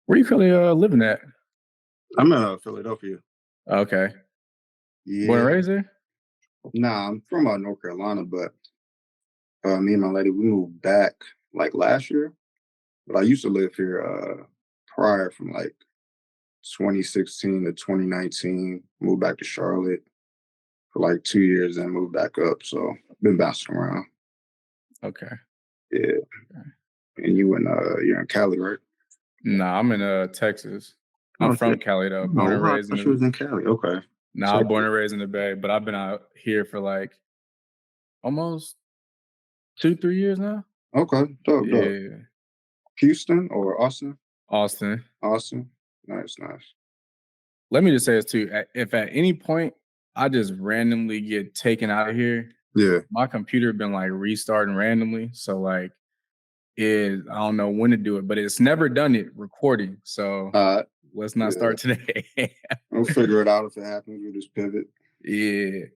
Where you currently living at? I'm in Philadelphia. Okay. Yeah. Born and raised there? Nah, I'm from North Carolina, but me and my lady, we moved back like last year. But I used to live here prior from like 2016 to 2019. Moved back to Charlotte for like 2 years and moved back up. So I've been bouncing around. Okay. Yeah. Okay. And you're in Cali, right? Nah, I'm in Texas. I'm from Cali though. Born and raised I was in Cali. Okay. Nah, I'm born and raised in the Bay, but I've been out here for like almost 2-3 years now. Okay. Dope. Houston or Austin? Austin. Nice. Let me just say this too. If at any point I just randomly get taken out of here, yeah, my computer been like restarting randomly. So like I don't know when to do it, but it's never done it recording. So let's not start today. We'll figure it out if it happens. We'll just pivot. Yeah.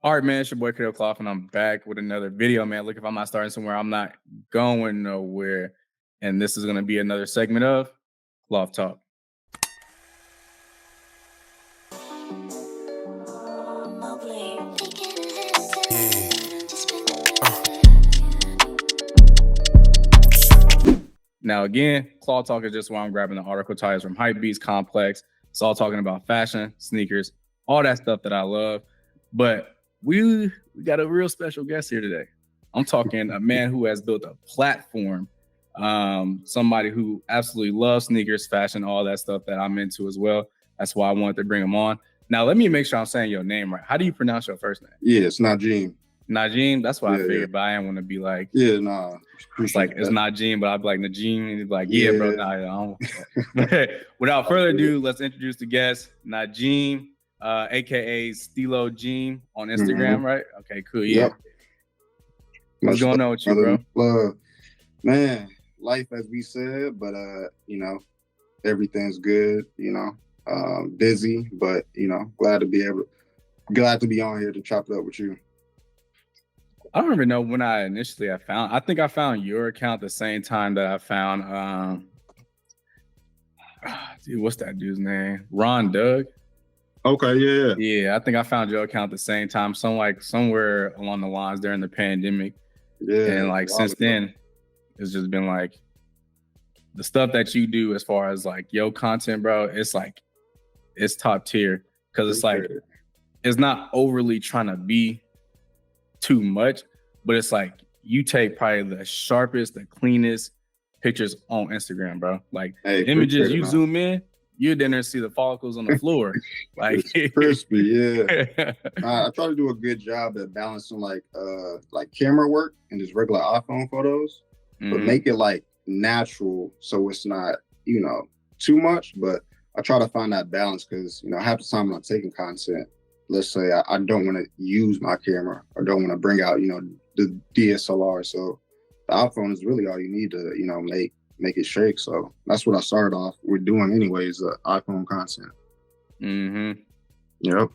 All right, man. It's your boy Kloth, and I'm back with another video, man. Look, if I'm not starting somewhere, I'm not going nowhere. And this is going to be another segment of Kloth Talk. Now, again, Kloth Talk is just where I'm grabbing the article titles from Hypebeast, Complex. It's all talking about fashion, sneakers, all that stuff that I love. But we got a real special guest here today. I'm talking a man who has built a platform, somebody who absolutely loves sneakers, fashion, all that stuff that I'm into as well. That's why I wanted to bring him on. Now, let me make sure I'm saying your name right. How do you pronounce your first name? Yeah, it's Najm. Najm? That's what I figured, but I didn't want to be like... Yeah, nah. It's like, it's Najm, but I'd be like, Najm, and he'd be like, yeah, bro, nah, I don't. But without further ado, let's introduce the guest, Najm, a.k.a. Steelojeem on Instagram, right? Okay, cool, yeah. Yep. What's going on with you, bro? Man, life as we said, but, everything's good, busy, but, glad to be on here to chop it up with you. I don't even know when I think I found your account the same time that I found, dude, what's that dude's name? Ron Doug. Okay, yeah. Yeah, I think I found your account the same time, somewhere along the lines during the pandemic. Yeah. And like since then, it's just been like the stuff that you do as far as like your content, bro, it's like, it's top tier. Cause it's like, it's not overly trying to be too much, but it's like you take probably the sharpest, the cleanest pictures on Instagram, bro. Like images, you zoom in, you're then there see the follicles on the floor. Like it's crispy, yeah. I try to do a good job at balancing like camera work and just regular iPhone photos, but make it like natural so it's not, too much. But I try to find that balance because, half the time when I'm taking content, let's say I don't want to use my camera or don't want to bring out, the DSLR. So the iPhone is really all you need to, make it shake. So that's what I started off with doing anyways, iPhone content. Yep.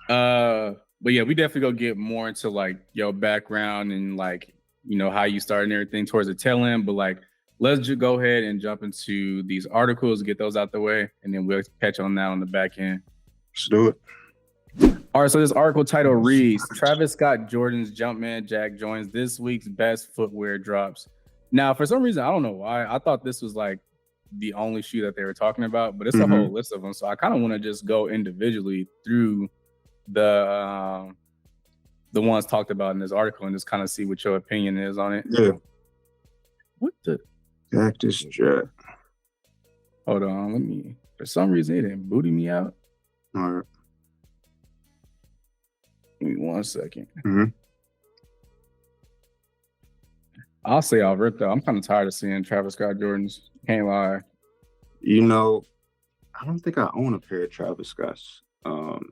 But yeah, we definitely go get more into like your background and like, how you started and everything towards the tail end. But like, let's just go ahead and jump into these articles, get those out the way, and then we'll catch on that on the back end. Let's do it. All right, so this article title reads, Travis Scott Jordan's Jumpman Jack joins this week's best footwear drops. Now, for some reason, I don't know why, I thought this was like the only shoe that they were talking about, but it's a whole list of them. So I kind of want to just go individually through the ones talked about in this article and just kind of see what your opinion is on it. Yeah. What the? Cactus Jack. Hold on, for some reason, it didn't booty me out. All right. Give me 1 second. I'll say I'll rip though. I'm kind of tired of seeing Travis Scott Jordans. Can't lie. I don't think I own a pair of Travis Scotts.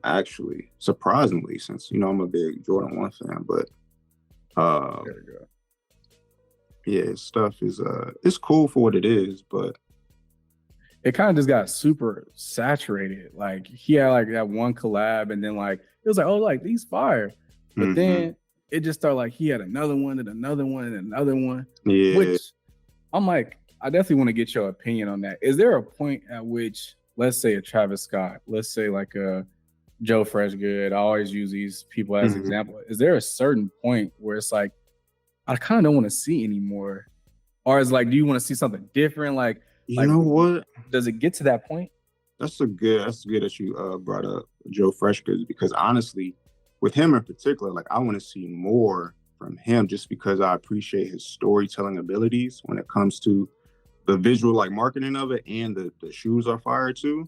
Actually, surprisingly, since I'm a big Jordan 1 fan, but there we go. Yeah, his stuff is it's cool for what it is, but it kind of just got super saturated. Like he had like that one collab, and then like it was like, oh, like these fire, but then it just started like he had another one and another one and another one. Yeah, which I'm like, I definitely want to get your opinion on that. Is there a point at which, let's say a Travis Scott, let's say like a Joe Freshgood, I always use these people as example. Is there a certain point where it's like, I kind of don't want to see anymore? Or is like, do you want to see something different? Like, you know what? Does it get to that point? That's good that you brought up Joe Freshgood, because honestly, with him in particular, like I want to see more from him just because I appreciate his storytelling abilities when it comes to the visual like marketing of it, and the shoes are fire too.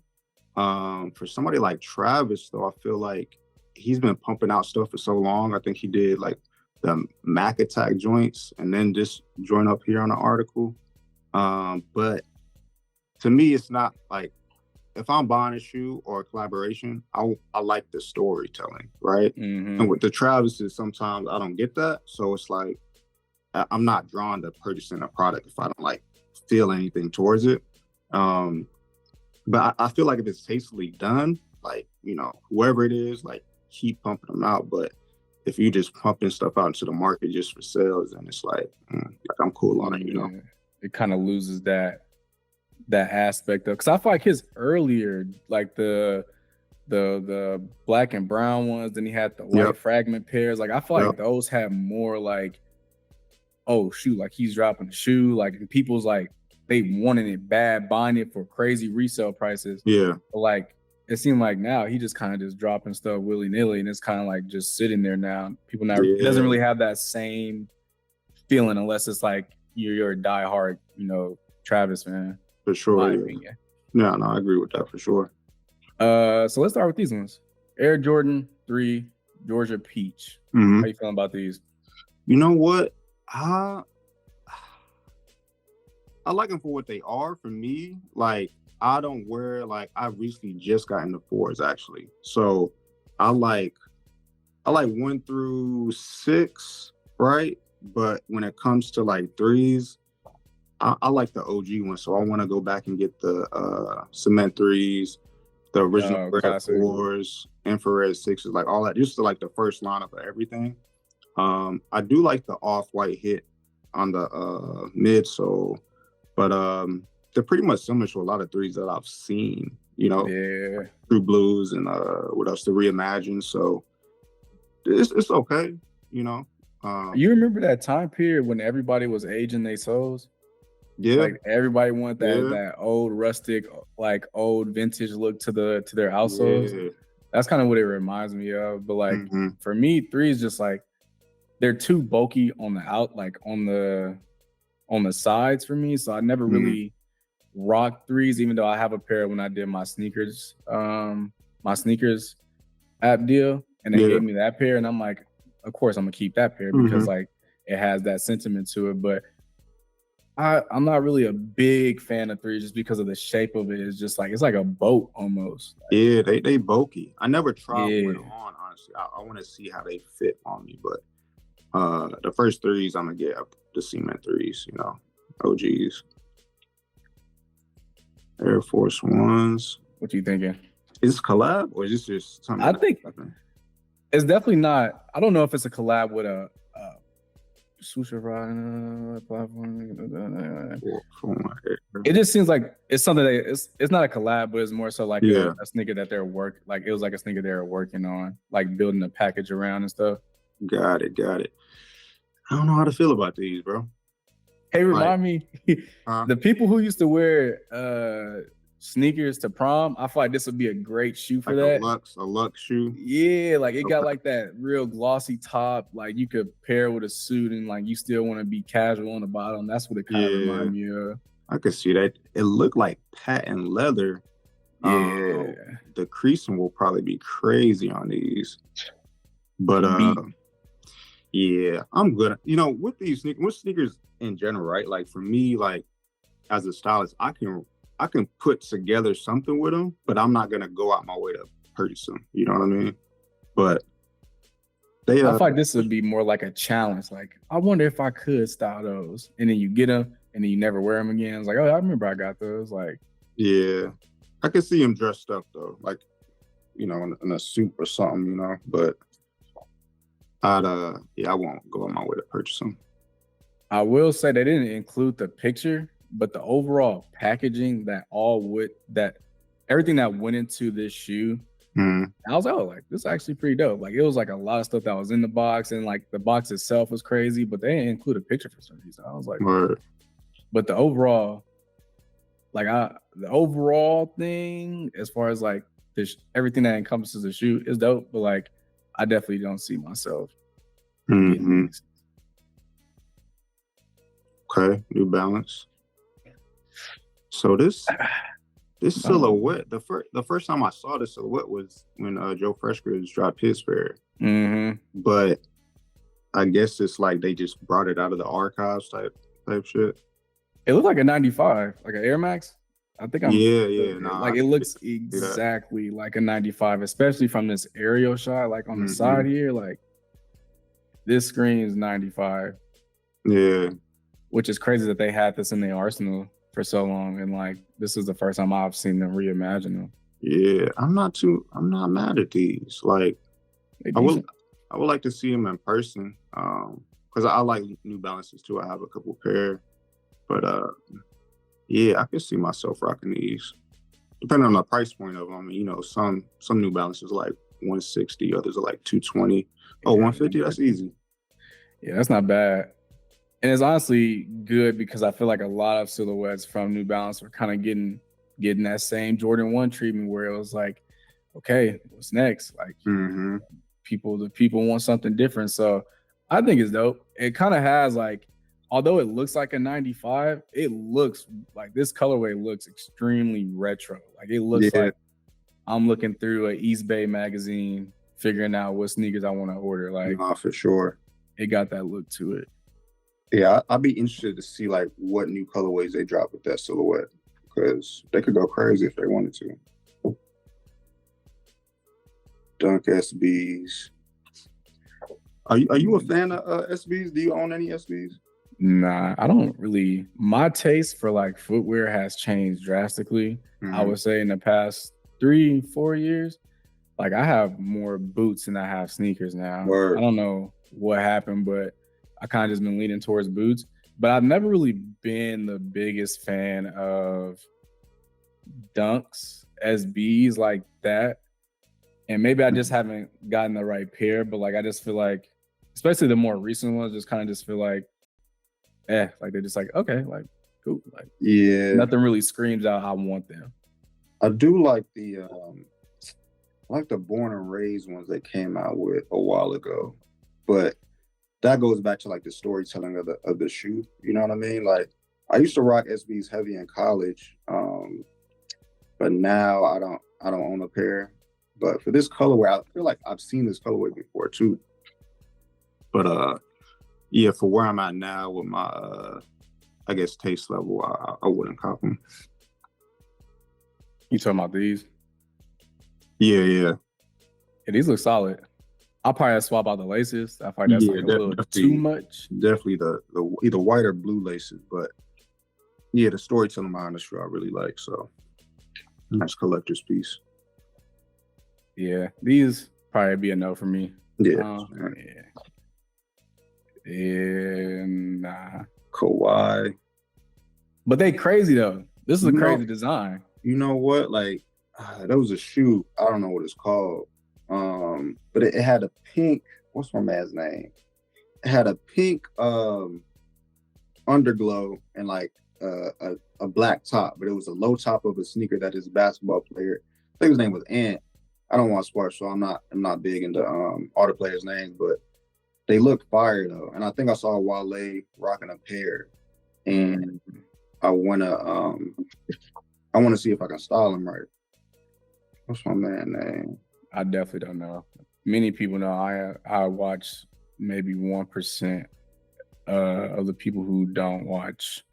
For somebody like Travis though, I feel like he's been pumping out stuff for so long. I think he did like the Mac Attack joints and then this joint up here on the article. But to me, it's not like, if I'm buying a shoe or a collaboration, I like the storytelling, right? And with the Travis's, sometimes I don't get that. So it's like, I'm not drawn to purchasing a product if I don't like feel anything towards it. But I feel like if it's tastefully done, like, you know, whoever it is, like keep pumping them out. But if you just pumping stuff out into the market just for sales, then it's like I'm cool on it, you know? It kind of loses that aspect of, because I feel like his earlier, like the black and brown ones, then he had the white fragment pairs. Like I feel like those have more like, oh shoot, like he's dropping a shoe, like people's like they wanted it bad, buying it for crazy resale prices. Yeah. But like it seemed like now he just kind of just dropping stuff willy-nilly, and it's kind of like just sitting there now. People not it doesn't really have that same feeling unless it's like you're a diehard, you know, Travis fan. For sure. Yeah, no, I agree with that for sure. So let's start with these ones. Air Jordan 3 Georgia Peach. How you feeling about these? You know what? I like them for what they are. For me, like I don't wear, like I recently just got into 4s actually. So I like 1 through 6, right? But when it comes to like 3s, I like the OG one, so I want to go back and get the cement 3s, the original red 4s, infrared 6s, like all that, just like the first lineup of everything. I do like the off-white hit on the midsole, but they're pretty much similar to a lot of 3s that I've seen, you know, True Blues and what else, the Reimagine. So it's okay, you know. You remember that time period when everybody was aging their soles? Yeah, like everybody wanted that old rustic, like old vintage look to their outsoles. Yeah. That's kind of what it reminds me of. But like for me, 3 is just like they're too bulky on the out, like on the sides for me. So I never really rocked 3s, even though I have a pair when I did my sneakers app deal, and they gave me that pair, and I'm like, of course I'm gonna keep that pair because like it has that sentiment to it. But I'm not really a big fan of 3s just because of the shape of it. It's just like, it's like a boat almost. Yeah, they bulky. I never tried one on, honestly. I want to see how they fit on me, but the first 3s I'm gonna get the cement 3s, you know, OGs. Air Force Ones. What you thinking? Is this collab or is this just something? I think it's definitely not. I don't know if it's a collab with a Susha platform. It just seems like it's something that it's not a collab, but it's more so like a sneaker that they're it was like a sneaker they were working on, like building a package around and stuff. Got it. I don't know how to feel about these, bro. Hey, remind me, the people who used to wear sneakers to prom, I feel like this would be a great shoe for like that. A Lux shoe. Yeah, like it got like that real glossy top, like you could pair with a suit and like you still want to be casual on the bottom. That's what it kind of reminded me of. I could see that. It looked like patent leather. Yeah. The creasing will probably be crazy on these. But yeah, I'm good. You know, with these sneakers in general, right? Like for me, like as a stylist, I can put together something with them, but I'm not gonna go out my way to purchase them. You know what I mean? But I feel like this would be more like a challenge. Like, I wonder if I could style those, and then you get them, and then you never wear them again. It's like, oh, I remember I got those. Like, yeah, I could see him dressed up though, like, you know, in a suit or something, you know. But I won't go on my way to purchase them. I will say they didn't include the picture but the overall packaging everything that went into this shoe, I was like, this is actually pretty dope. Like, it was like a lot of stuff that was in the box, and like the box itself was crazy, but they didn't include a picture for some reason. I was like, but the overall, the overall thing, as far as like everything that encompasses the shoe is dope, but like, I definitely don't see myself. Okay, New Balance. So this silhouette, the first time I saw this silhouette was when Joe Freshgoods dropped his pair. But I guess it's like they just brought it out of the archives type shit. It looked like a 95, like an Air Max. I think it looks exactly like a 95, especially from this aerial shot, like on the side here. Like, this screams 95. Yeah. Which is crazy that they had this in their arsenal for so long, and like, this is the first time I've seen them reimagine them. Yeah, I'm not mad at these. Like, I would like to see them in person, because I like New Balances too. I have a couple pair, but yeah, I could see myself rocking these, depending on the price point of them. You know, some New Balances are like 160, others are like 220. Oh, 150, that's easy. Yeah, that's not bad. And it's honestly good, because I feel like a lot of silhouettes from New Balance are kind of getting that same Jordan 1 treatment, where it was like, okay, what's next? Like, the people want something different. So I think it's dope. It kind of has like, although it looks like a 95, it looks like, this colorway looks extremely retro. Like, it looks like I'm looking through an East Bay magazine, figuring out what sneakers I want to order. Like, for sure. It got that look to it. Yeah, I'd be interested to see like what new colorways they drop with that silhouette, because they could go crazy if they wanted to. Dunk SBs. Are you a fan of SBs? Do you own any SBs? Nah, I don't really. My taste for like footwear has changed drastically. I would say in the past 3-4 years. Like, I have more boots than I have sneakers now. I don't know what happened, but I kind of just been leaning towards boots. But I've never really been the biggest fan of Dunks, SBs like that. And maybe I just haven't gotten the right pair, but like, I just feel like, especially the more recent ones, just feel like, like they're just like, okay, like, cool. Like, nothing really screams out I want them. I do like the Born and Raised ones that came out with a while ago, but that goes back to like the storytelling of the shoe. You know what I mean? Like, I used to rock SBs heavy in college, but now I don't own a pair. But for this colorway, I feel like I've seen this colorway before too. But yeah, for where I'm at now with my I guess taste level, I wouldn't cop them. You talking about these? Yeah, these look solid. I'll probably swap out the laces. I find that's like a little too much. Definitely the either white or blue laces, but yeah, the storytelling behind the shoe I really like. So nice collector's piece. Yeah, these probably be a no for me. Yeah. Nah. Kawhi. But they crazy though. This is a crazy design. You know what? Like, that was a shoe. I don't know what it's called. But it had a pink, what's my man's name? It had a pink underglow and like a black top, but it was a low top of a sneaker that is a basketball player. I think his name was Ant. I don't watch sports, so I'm not big into all the players' names, but they look fire though. And I think I saw Wale rocking a pair, and I wanna see if I can style him right. What's my man's name? I definitely don't know. Many people know I watch maybe 1% of the people who don't watch.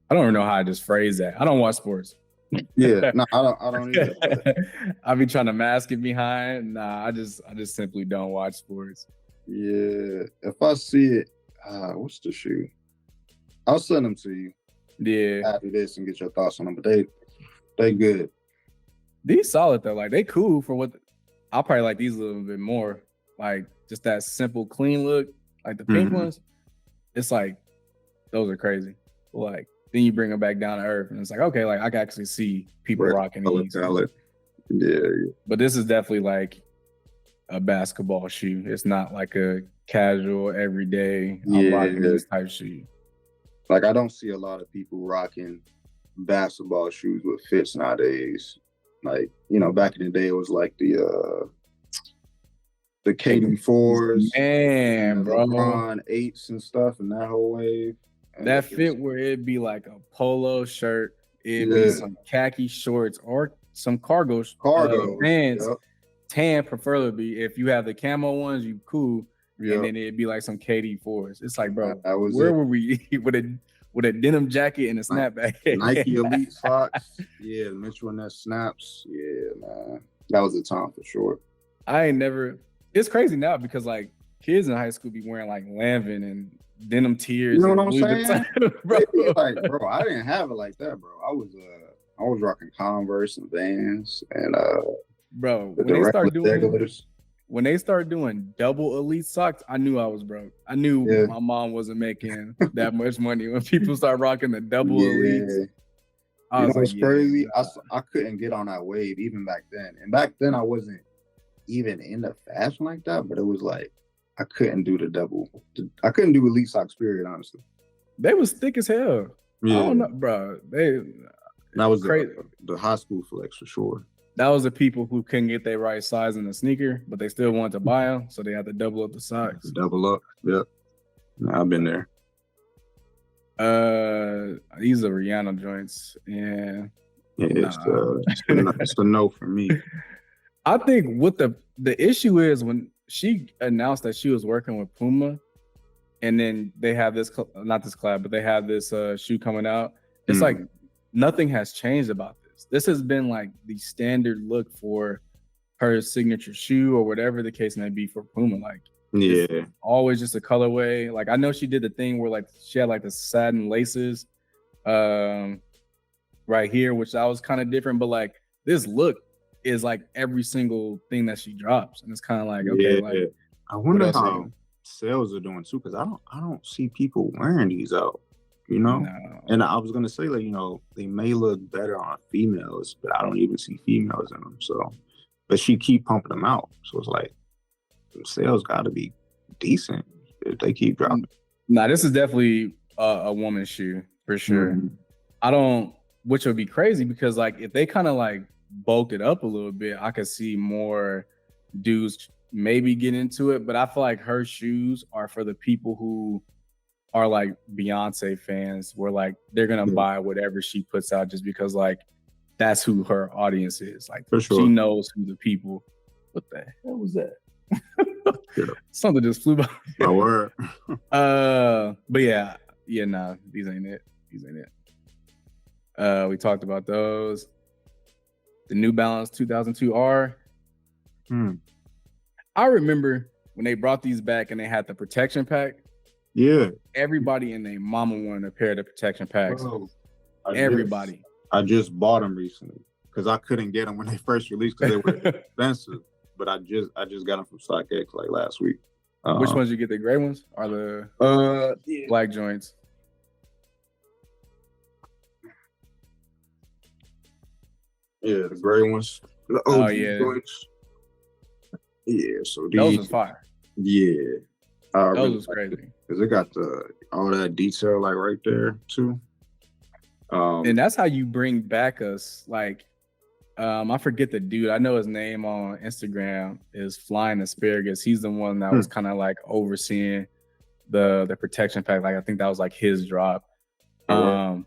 I don't even know how I just phrase that. I don't watch sports. Yeah, no, I don't either. I be trying to mask it behind. Nah, I just simply don't watch sports. Yeah, if I see it, what's the shoe? I'll send them to you. Yeah, after this and get your thoughts on them. But they good. These solid though. Like, they cool for what. I'll probably like these a little bit more. Like, just that simple, clean look. Like the pink ones, it's like those are crazy. Like, then you bring them back down to earth, and it's like, okay, like I can actually see people rocking these. Yeah. But this is definitely like a basketball shoe. It's not like a casual, everyday, I'm rocking these type shoe. Like, I don't see a lot of people rocking basketball shoes with fits nowadays. Like, you know, back in the day, it was like the KD4s, man, bro, LeBron 8s and stuff, and that whole wave. And that fit where it'd be like a polo shirt, it'd be some khaki shorts or some cargo pants, tan preferably. If you have the camo ones, you cool. And then it'd be like some KD4s. It's like, bro, where were we with a denim jacket and a snapback? Nike Elite socks. Yeah, Mitchell and that snaps. Yeah, man. That was a time for sure. It's crazy now because like kids in high school be wearing like Lanvin and denim tears. You know what I'm saying? Bro. Like, bro, I didn't have it like that, bro. I was rocking Converse and Vans and bro, when they start doing double elite socks, I knew I was broke. I knew my mom wasn't making that much money when people start rocking the double elites. You know what's crazy? I couldn't get on that wave even back then. And back then I wasn't even into fashion like that, but it was like I couldn't do I couldn't do elite socks, period, honestly. They was thick as hell. Yeah. I don't know, bro. That was the high school flex for sure. That was the people who couldn't get their right size in the sneaker, but they still wanted to buy them, so they had to double up the socks. Double up, yep. I've been there. These are Rihanna joints, and it's a no for me. I think what the issue is when she announced that she was working with Puma, and then they have this not this collab, but they have this shoe coming out. It's like nothing has changed about this. This has been like the standard look for her signature shoe or whatever the case may be for Puma. Like, it's always just a colorway. Like, I know she did the thing where like she had like the satin laces right here, which that was kind of different, but like this look is like every single thing that she drops, and it's kind of like, okay, like I wonder how sales are doing too, because I don't see people wearing these out, you know. No. And I was gonna say, like, you know, they may look better on females, but I don't even see females in them. So, but she keep pumping them out, so it's like sales got to be decent if they keep dropping. Nah, this is definitely a woman's shoe for sure. Which would be crazy because like if they kind of like bulked it up a little bit, I could see more dudes maybe get into it. But I feel like her shoes are for the people who are like Beyonce fans, where like they're gonna buy whatever she puts out just because like that's who her audience is. Like she knows who the people. What the hell was that? Something just flew by. My word. But nah, these ain't it. We talked about those. The New Balance 2002R. I remember when they brought these back and they had the protection pack. Yeah. Everybody and their mama wanted a pair of the protection packs. Bro, everybody. I just bought them recently because I couldn't get them when they first released because they were expensive. But I just got them from StockX like last week. Which ones you get? The gray ones or the black joints? Yeah, the gray ones. The OG joints. Yeah, so these. Those was fire. Yeah. Those was crazy. Because it got all that detail like right there too. And that's how you bring back like, I forget the dude. I know his name on Instagram is Flying Asparagus. He's the one that was kind of like overseeing the protection pack. Like I think that was like his drop. Like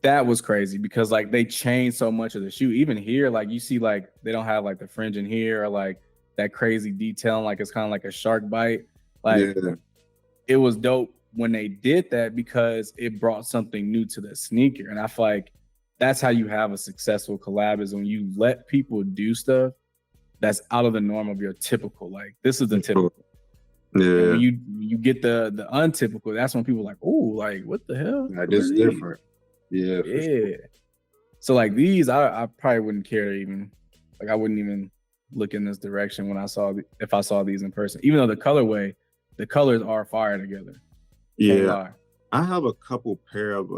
that was crazy because like they changed so much of the shoe. Even here, like you see like they don't have like the fringe in here or like that crazy detail. Like it's kind of like a shark bite. Like it was dope when they did that because it brought something new to the sneaker. And I feel like that's how you have a successful collab is when you let people do stuff that's out of the norm of your typical. Like this is the typical. Yeah. When you get the untypical, that's when people are like, oh, like what the hell? Like this is different. Yeah. Sure. So like these, I probably wouldn't care to even, like I wouldn't even look in this direction when if I saw these in person. Even though the colors are fire together. Yeah. I have a couple pair of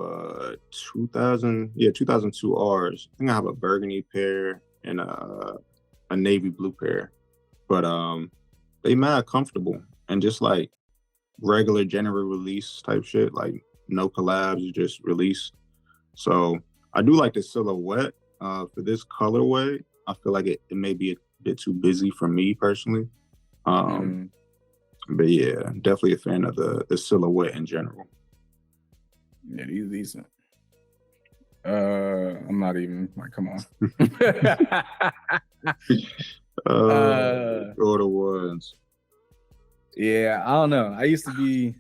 2002 R's. I think I have a burgundy pair and a navy blue pair. But they mad comfortable and just like regular general release type shit, like no collabs, you just release. So I do like the silhouette. For this colorway, I feel like it may be a bit too busy for me personally. But yeah, definitely a fan of the silhouette in general. Yeah, he's decent. I'm not even like, come on. Order ones. Yeah, I don't know. I used to be.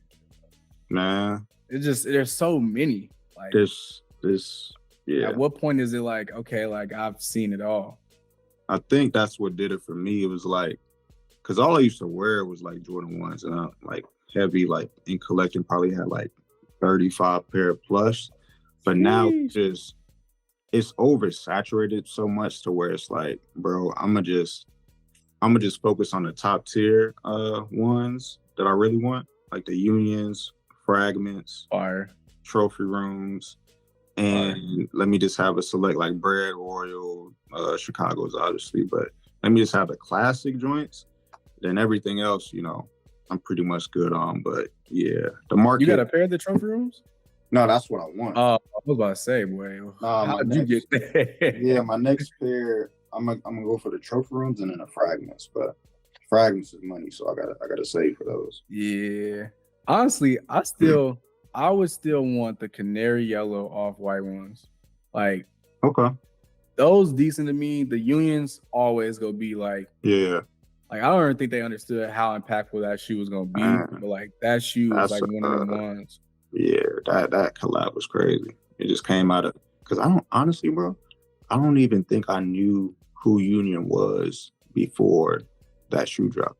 Nah. It's just there's so many. Like this. Yeah. At what point is it like, okay, like I've seen it all? I think that's what did it for me. It was like, because all I used to wear was like Jordan 1s, and I like heavy, like in collecting, probably had like 35 pair plus. But now it's oversaturated so much to where it's like, bro, I'm gonna just focus on the top tier ones that I really want, like the Unions, Fragments, Fire, Trophy Rooms. And let me just have a select like Bread, Royal, Chicago's obviously, but let me just have the classic joints. Then everything else, you know, I'm pretty much good on. But yeah, the market. You got a pair of the Trophy Rooms? No, that's what I want. I was about to say, boy, how did you get there? Yeah, my next pair, I'm gonna go for the Trophy Rooms and then the Fragments. But Fragments is money, so I gotta save for those. Yeah, honestly, I would still want the canary yellow off-white ones. Like, okay, those decent to me. The Unions always gonna be like, yeah. Like, I don't even think they understood how impactful that shoe was gonna be. But like that shoe was like one of the ones. Yeah, that collab was crazy. It just came out of, because I don't even think I knew who Union was before that shoe drop.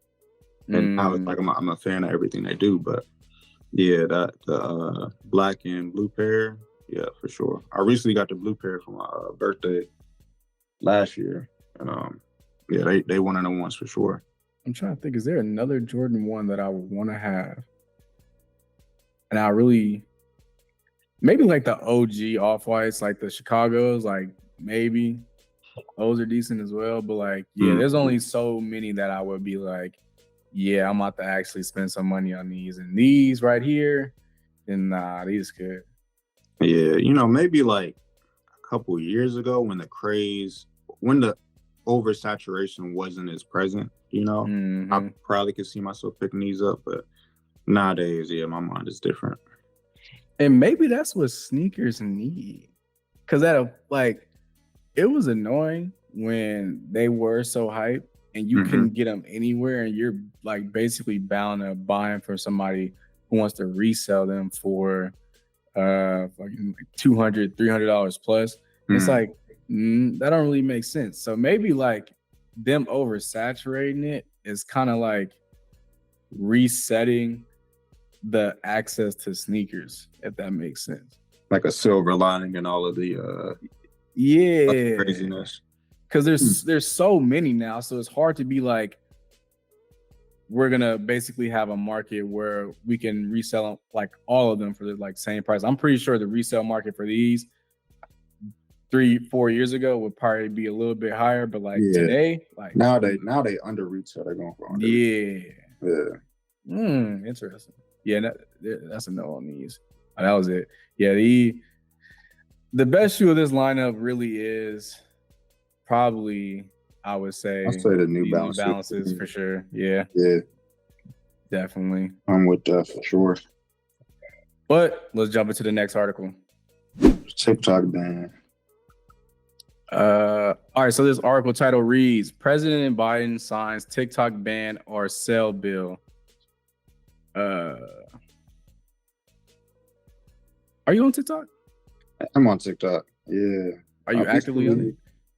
And now it's like I'm a fan of everything they do, but yeah, the black and blue pair, yeah, for sure. I recently got the blue pair for my birthday last year, and yeah, they one of the ones for sure. I'm trying to think, is there another Jordan 1 that I would want to have? And I really, maybe like the OG off-whites, like the Chicago's, like maybe those are decent as well. But like, yeah, there's only so many that I would be like, yeah, I'm about to actually spend some money on these. And these right here, and nah, these good. Yeah, you know, maybe like a couple years ago when the oversaturation wasn't as present, you know, I probably could see myself picking these up, but nowadays, yeah, my mind is different. And maybe that's what sneakers need. Cause it was annoying when they were so hyped and you couldn't get them anywhere, and you're like basically bound to buy them from somebody who wants to resell them for fucking $200, $300 plus. It's like, that don't really make sense. So maybe like them oversaturating it is kind of like resetting the access to sneakers, if that makes sense. Like a silver lining in all of the craziness. Because there's so many now, so it's hard to be like, we're gonna basically have a market where we can resell them, like all of them for the like same price. I'm pretty sure the resale market for these 3-4 years ago would probably be a little bit higher, but like today, like now they under retail, they're going for under. Interesting. Yeah, that's a no on these. That was it. Yeah, the best shoe of this lineup really is probably, I would say the New Balances for sure. Yeah, definitely. I'm with that for sure. But let's jump into the next article. TikTok ban. All right, so this article title reads: President Biden signs TikTok ban or sell bill. Are you on TikTok? I'm on TikTok. Yeah. Are you actively on it?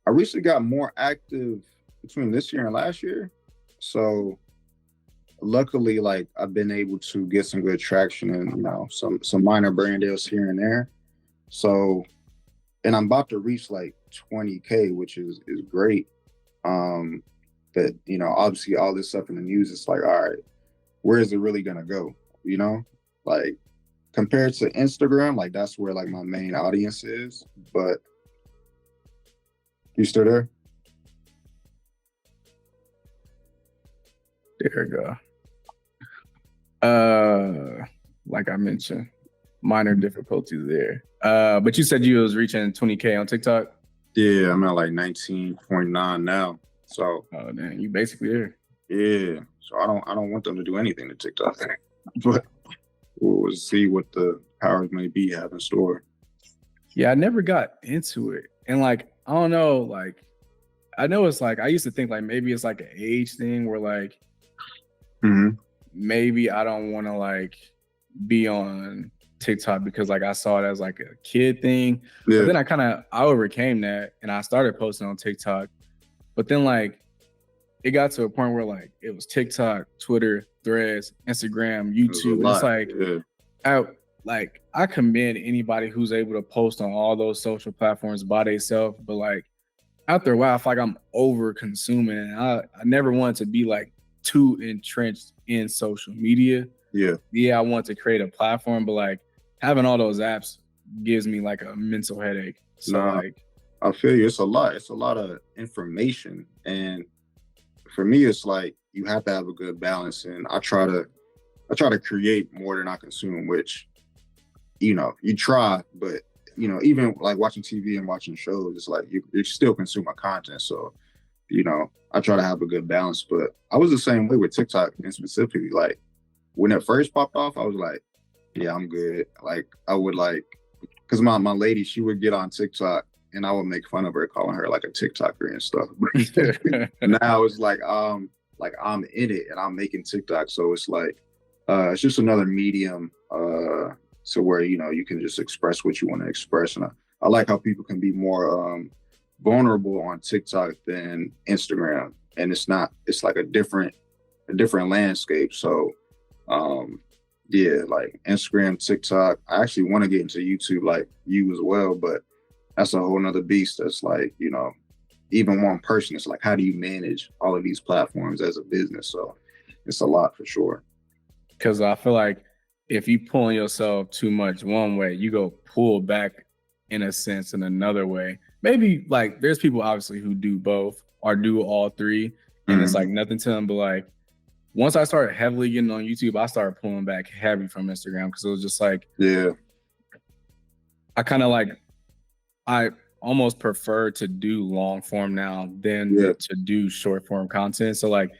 I recently got more active between this year and last year. So luckily, like I've been able to get some good traction and, you know, some minor brand deals here and there. So, and I'm about to reach like 20K, which is great. But, you know, obviously all this stuff in the news, it's like, all right, where is it really gonna go? You know, like, compared to Instagram, like that's where like my main audience is. But you still there? There we go. Like I mentioned, minor difficulties there. But you said you was reaching 20K on TikTok? Yeah, I'm at like 19.9 now. So oh man, you basically there. Yeah. So I don't want them to do anything to TikTok. But we'll see what the powers may be have in store. Yeah, I never got into it. And like, I don't know, like I know it's like I used to think like maybe it's like an age thing where like maybe I don't want to like be on TikTok because like I saw it as like a kid thing. Yeah. But then I overcame that and I started posting on TikTok. But then like it got to a point where like it was TikTok, Twitter, Threads, Instagram, YouTube. And it's like I commend anybody who's able to post on all those social platforms by themselves. But like after a while, I feel like I'm over consuming, and I never wanted to be like too entrenched in social media. Yeah, I want to create a platform, but like having all those apps gives me like a mental headache. So like I feel you. It's a lot of information, and for me, it's like you have to have a good balance. And I try to create more than I consume, which you try, but even like watching TV and watching shows, it's like you still consume my content. So I try to have a good balance. But I was the same way with TikTok, and specifically like when it first popped off, I was like, yeah, I'm good. Like I would like, because my lady, she would get on TikTok and I would make fun of her, calling her like a TikToker and stuff. Now it's like I'm in it and I'm making TikTok. So it's like it's just another medium to where you can just express what you want to express. And I like how people can be more vulnerable on TikTok than Instagram. And it's like a different landscape. So yeah, like Instagram, TikTok. I actually want to get into YouTube like you as well, but that's a whole nother beast. That's like, even one person, it's like, how do you manage all of these platforms as a business? So it's a lot for sure. Because I feel like if you pull yourself too much one way, you go pull back in a sense in another way. Maybe like there's people obviously who do both or do all three, and it's like nothing to them. But like once I started heavily getting on YouTube, I started pulling back heavy from Instagram because it was just like, I kind of like, I almost prefer to do long form now than to do short form content. So like,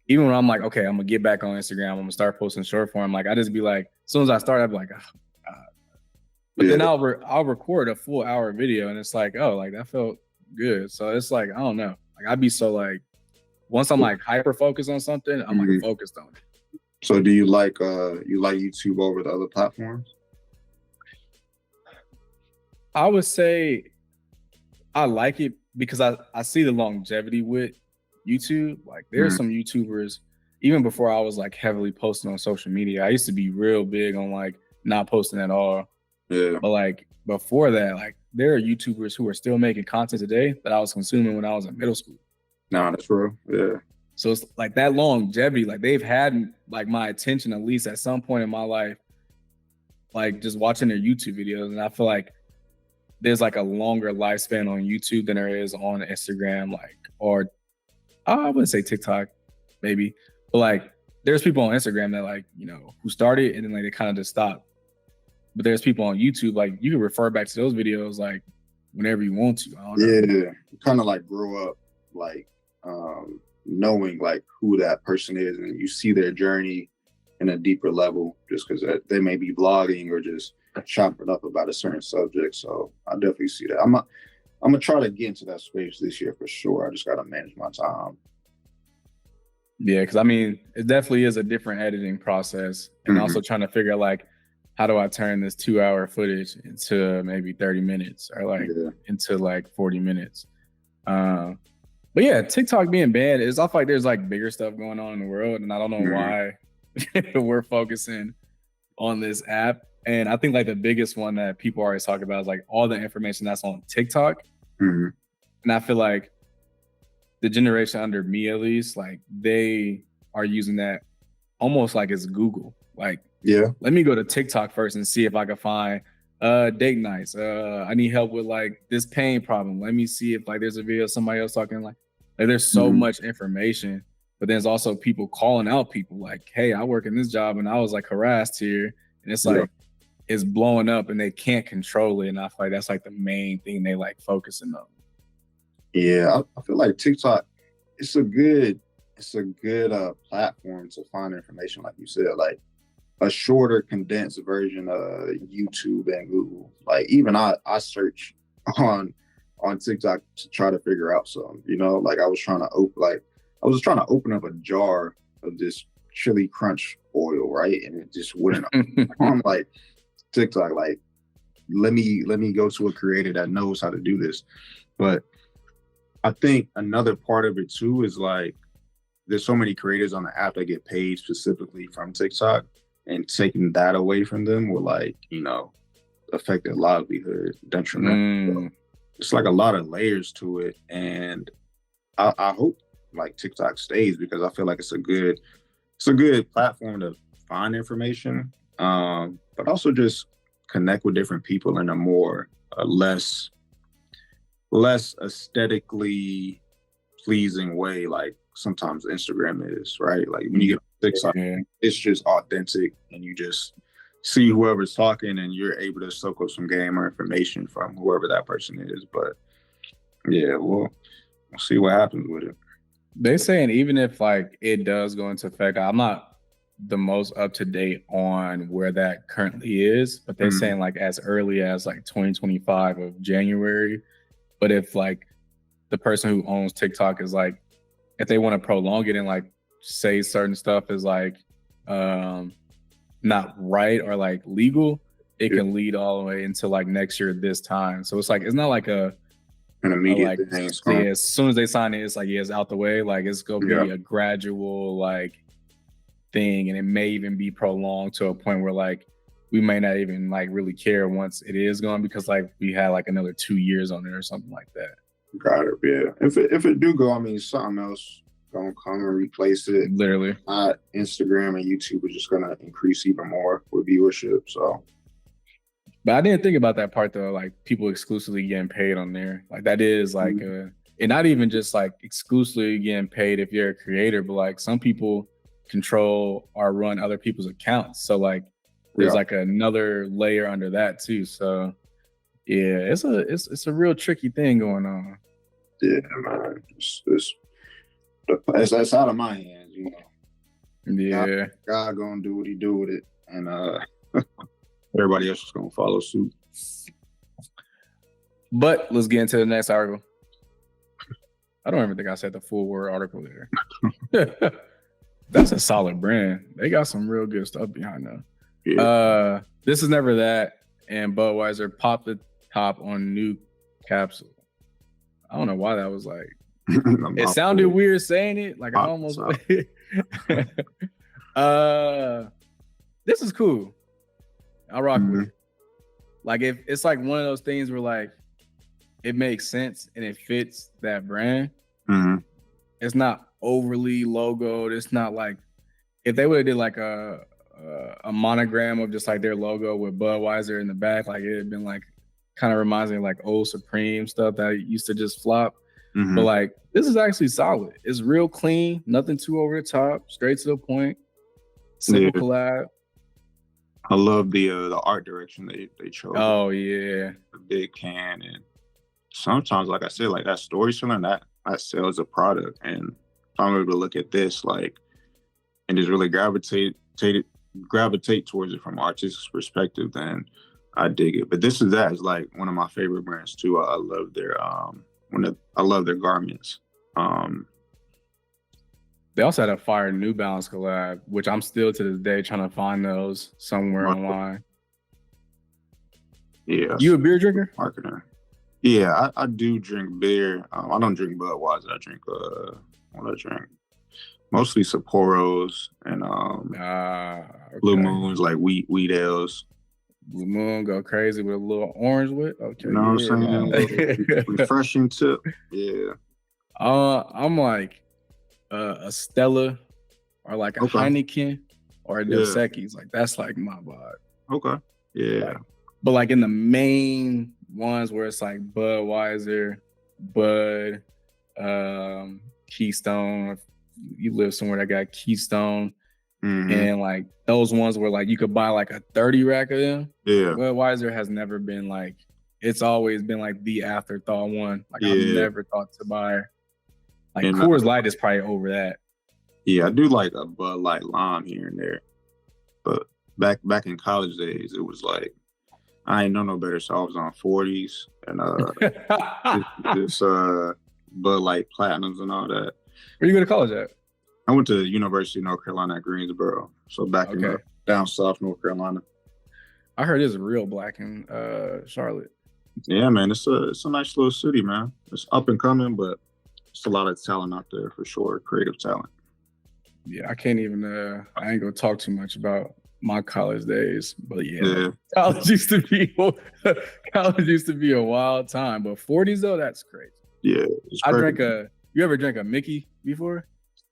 even when I'm like, okay, I'm gonna get back on Instagram, I'm gonna start posting short form. Like I just be like, as soon as I start, I'd be like, oh, God. But then I'll record a full hour video, and it's like, oh, like that felt good. So it's like, I don't know. Like I'd be so like, once I'm like hyper focused on something, I'm like focused on it. So do you like YouTube over the other platforms? I would say I like it because I see the longevity with YouTube. Like there's some YouTubers, even before I was like heavily posting on social media, I used to be real big on like not posting at all. Yeah. But like before that, like there are YouTubers who are still making content today that I was consuming when I was in middle school. No, that's true. Yeah. So it's like that longevity, like they've had like my attention at least at some point in my life, like just watching their YouTube videos. And I feel like there's like a longer lifespan on YouTube than there is on Instagram, like, or I wouldn't say TikTok, maybe, but like there's people on Instagram that like, who started and then like they kind of just stopped. But there's people on YouTube, like you can refer back to those videos like whenever you want to. I don't know. Yeah, kind of like grow up like knowing like who that person is, and you see their journey in a deeper level just because they may be vlogging or just chopping up about a certain subject. So I definitely see that. I'm gonna try to get into that space this year for sure. I just gotta manage my time. Yeah, because I mean, it definitely is a different editing process, and also trying to figure out like, how do I turn this 2-hour footage into maybe 30 minutes or like into like 40 minutes? But yeah, TikTok being banned is I feel like there's like bigger stuff going on in the world, and I don't know why we're focusing on this app. And I think like the biggest one that people always talk about is like all the information that's on TikTok. And I feel like the generation under me, at least, like they are using that almost like it's Google. Like, yeah, let me go to TikTok first and see if I can find date nights. I need help with like this pain problem. Let me see if like there's a video of somebody else talking like there's so much information, but there's also people calling out people like, hey, I work in this job and I was like harassed here. And it's like it's blowing up and they can't control it. And I feel like that's like the main thing they like focusing on. Yeah, I feel like TikTok, it's a good platform to find information, like you said, like a shorter, condensed version of YouTube and Google. Like even I search on TikTok to try to figure out something. You know, like I was trying to open up a jar of this chili crunch oil, right? And it just wouldn't. I'm like TikTok, like let me go to a creator that knows how to do this. But I think another part of it too is like there's so many creators on the app that get paid specifically from TikTok, and taking that away from them will like, you know, affect their livelihood detrimental. So it's like a lot of layers to it. And I hope like TikTok stays, because I feel like it's a good platform to find information, but also just connect with different people in a more less aesthetically pleasing way, like sometimes Instagram is, right? Like when you get on TikTok, it's just authentic and you just see whoever's talking and you're able to soak up some game or information from whoever that person is. But yeah, we'll see what happens with it. They saying even if like it does go into effect, I'm not the most up to date on where that currently is, but they're saying like as early as like 2025 of January. But if like the person who owns TikTok is like, if they want to prolong it and like say certain stuff is like not right or like legal, it can lead all the way into like next year this time. So it's like it's not like an immediate thing. Yeah, as soon as they sign it, it's like it's out the way. Like it's gonna be a gradual like thing, and it may even be prolonged to a point where like we may not even like really care once it is gone, because like we had like another 2 years on it or something like that. Got it. Yeah. If it do go, I mean, something else gonna come and replace it. Literally. Instagram and YouTube are just gonna increase even more with viewership. So. But I didn't think about that part though, like people exclusively getting paid on there. Like that is like and not even just like exclusively getting paid if you're a creator, but like some people control or run other people's accounts. So like there's like another layer under that too. So yeah, it's a real tricky thing going on. Yeah, man. It's out of my hands, you know. Yeah. God gonna do what he do with it, and everybody else is gonna follow suit. But let's get into the next article. I don't even think I said the full word article there. That's a solid brand. They got some real good stuff behind them. Yeah. Thisisneverthat and Budweiser popped the top on new capsule. I don't know why that was like. It sounded weird saying it. Like I almost. This is cool. I'll rock with it. Like if it's like one of those things where like it makes sense and it fits that brand. It's not overly logoed. It's not like if they would have did like a monogram of just like their logo with Budweiser in the back, like it'd been like kind of reminds me of like old Supreme stuff that used to just flop. But like this is actually solid. It's real clean, nothing too over the top, straight to the point. Simple collab. I love the art direction they chose. Oh yeah, the big can, and sometimes, like I said, like that storytelling that sells a product. And if I'm able to look at this like and just really gravitate towards it from an artistic perspective, then I dig it. But Thisisneverthat is like one of my favorite brands too. I love their I love their garments. They also had a fire New Balance collab, which I'm still to this day trying to find those somewhere online. Yeah. You a beer drinker? Marketer. Yeah, I do drink beer. I don't drink Budweiser. I drink what I drink. Mostly Sapporos and Blue Moons, like wheat ales. Blue Moon go crazy with a little orange with. Okay. You know what I'm saying? Refreshing tip. Yeah. I'm like a Stella or like a Heineken. or a Dos Equis. Like that's like my vibe. Okay. Yeah. Like, but like in the main ones where it's like Budweiser, Bud, Keystone. If you live somewhere that got Keystone, and like those ones where like you could buy like a 30 rack of them. Yeah. Budweiser has never been like, it's always been like the afterthought one. Like I've never thought to buy. Like and Coors Light is probably over that. Yeah, I do like a Bud Light Lime here and there. But back in college days, it was like I ain't know no better, so I was on 40s and this Bud Light Platinums and all that. Where you go to college at? I went to University of North Carolina at Greensboro, so back in down south North Carolina. I heard it's real black in Charlotte. Yeah, man, it's a nice little city, man. It's up and coming, but it's a lot of talent out there for sure, creative talent. Yeah, I can't even. I ain't gonna talk too much about my college days, but yeah. College used to be a wild time. But 40s though, that's crazy. Yeah, You ever drank a Mickey before?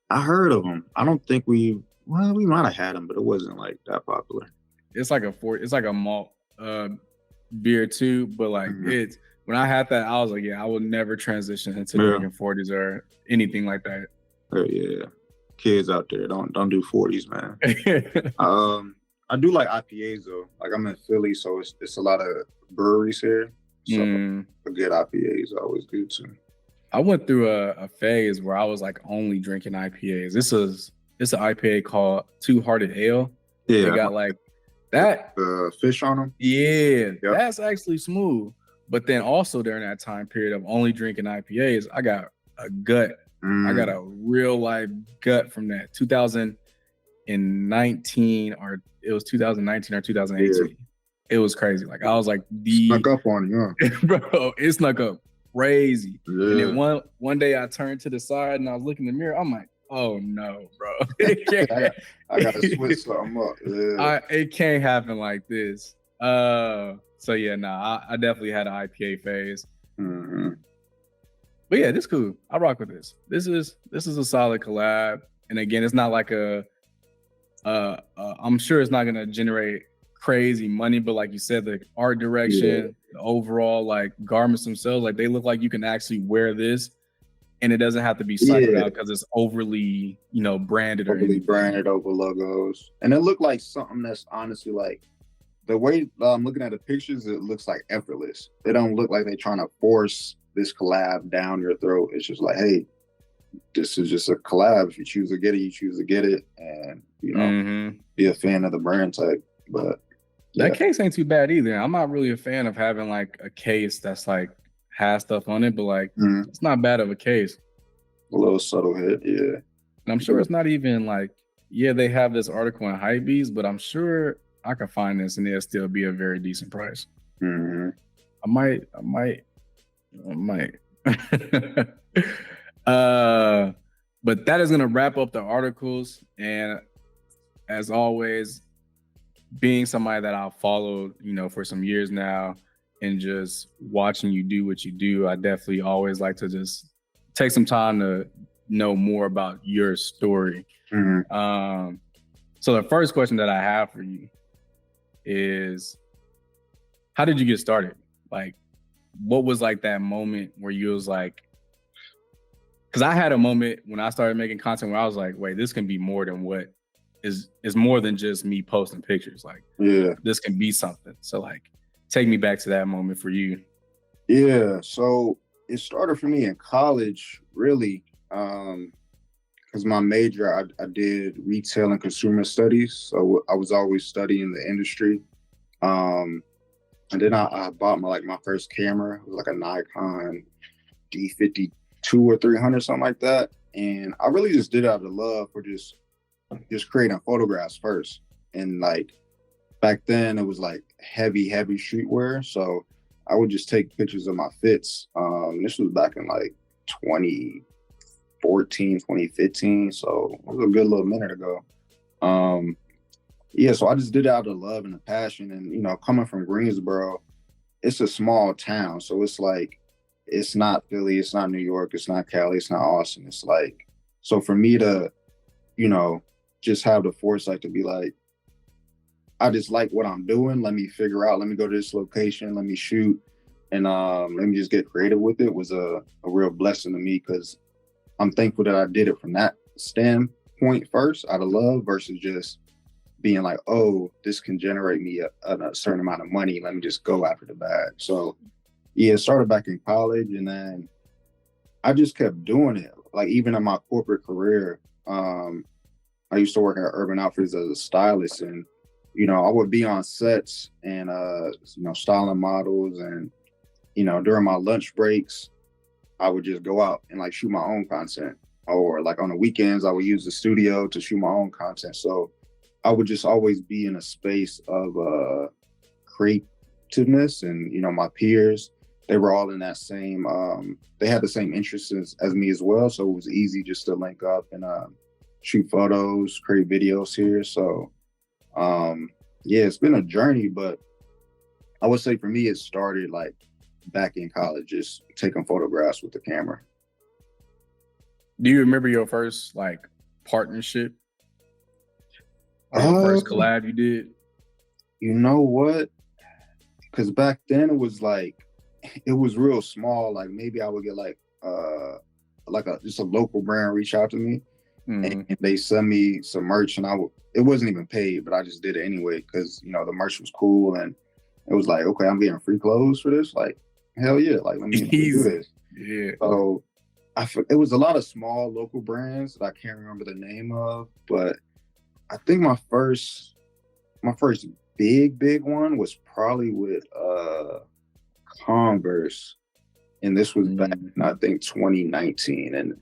I heard of them. I don't think we might have had them, but it wasn't like that popular. It's like a malt beer too, but like it's when I had that, I was like, I will never transition into drinking 40s or anything like that. Yeah. Kids out there, don't do 40s, man. I do like IPAs though. Like I'm in Philly, so it's a lot of breweries here. So a good IPA is always good too. I went through a phase where I was like only drinking IPAs. It's an IPA called Two Hearted Ale. Yeah, they got like that fish on them. Yeah, that's actually smooth. But then also during that time period of only drinking IPAs, I got a gut. I got a real life gut from that 2019 or it was 2019 or 2018. Yeah. It was crazy. Like I was like snuck up on you, huh? Bro, it snuck up crazy. Yeah. And then one day I turned to the side and I was looking in the mirror. I'm like, oh no, bro. I gotta switch something up. Yeah. It can't happen like this. So yeah, I definitely had an IPA phase. But yeah, this is cool. I rock with this. This is a solid collab. And again, it's not like I'm sure it's not gonna generate crazy money, but like you said, the art direction, the overall like garments themselves, like they look like you can actually wear this and it doesn't have to be cycled out because it's overly, branded or anything. Branded over logos. And it looked like something that's honestly like the way I'm looking at the pictures, it looks like effortless. They don't look like they're trying to force this collab down your throat. It's just like, hey, this is just a collab. If you choose to get it, you choose to get it, and be a fan of the brand type. But that case ain't too bad either. I'm not really a fan of having like a case that's like has stuff on it, but like it's not bad of a case. A little subtle hit, yeah. And I'm sure it's not even like, they have this article in Hypebeast, but I'm sure I can find this and it'll still be a very decent price. I might. But that is going to wrap up the articles. And as always, being somebody that I've followed, for some years now and just watching you do what you do, I definitely always like to just take some time to know more about your story. So the first question that I have for you is, how did you get started? Like, what was like that moment where you was like, because I had a moment when I started making content where I was like, wait, this can be more than what is more than just me posting pictures. Like, this can be something. So like, take me back to that moment for you. Yeah, so it started for me in college, really, because my major, I did retail and consumer studies. So I was always studying the industry. And then I bought my first camera. It was like a Nikon D52 or 300, something like that. And I really just did it out of love for just creating photographs first. And like back then it was like heavy streetwear. So I would just take pictures of my fits. This was back in like 2014, 2015. So it was a good little minute ago. So I just did it out of love and a passion. And, coming from Greensboro, it's a small town. So it's like, it's not Philly, it's not New York, it's not Cali, it's not Austin. It's like, so for me to, just have the foresight to be like, I just like what I'm doing. Let me figure out, let me go to this location, let me shoot, and let me just get creative with it was a real blessing to me, because I'm thankful that I did it from that standpoint first, out of love, versus just being like, oh, this can generate me a certain amount of money. Let me just go after the bag. So yeah, it started back in college, and then I just kept doing it. Like even in my corporate career, I used to work at Urban Outfitters as a stylist, and I would be on sets and styling models, and during my lunch breaks, I would just go out and like shoot my own content, or like on the weekends I would use the studio to shoot my own content. So I would just always be in a space of creativeness, and my peers, they were all in that same they had the same interests as me as well, so it was easy just to link up and shoot photos, create videos here. So yeah, it's been a journey, but I would say for me it started like back in college, just taking photographs with the camera. Do you remember your first like partnership or your first collab you did? You know what? Because back then it was real small. Like maybe I would get just a local brand reach out to me, and they send me some merch, and it wasn't even paid, but I just did it anyway because the merch was cool, and it was like, okay, I'm getting free clothes for this. Like, hell yeah! Like, let me do this. Yeah. So it was a lot of small local brands that I can't remember the name of, but I think my first big one was probably with Converse, and this was back in I think 2019. And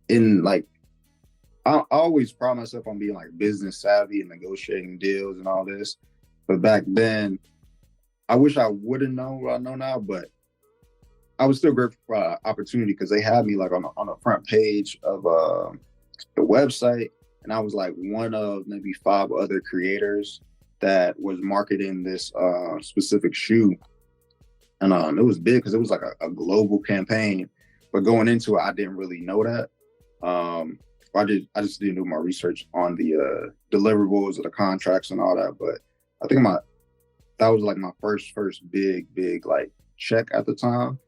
in like, I always pride myself on being like business savvy and negotiating deals and all this, but back then I wish I would have known what I know now, but I was still grateful for the opportunity because they had me like on the front page of the website, and I was like one of maybe 5 other creators that was marketing this specific shoe. And it was big because it was like a global campaign, but going into it, I didn't really know that. I just didn't do my research on the deliverables of the contracts and all that. But I think that was like my first big like check at the time,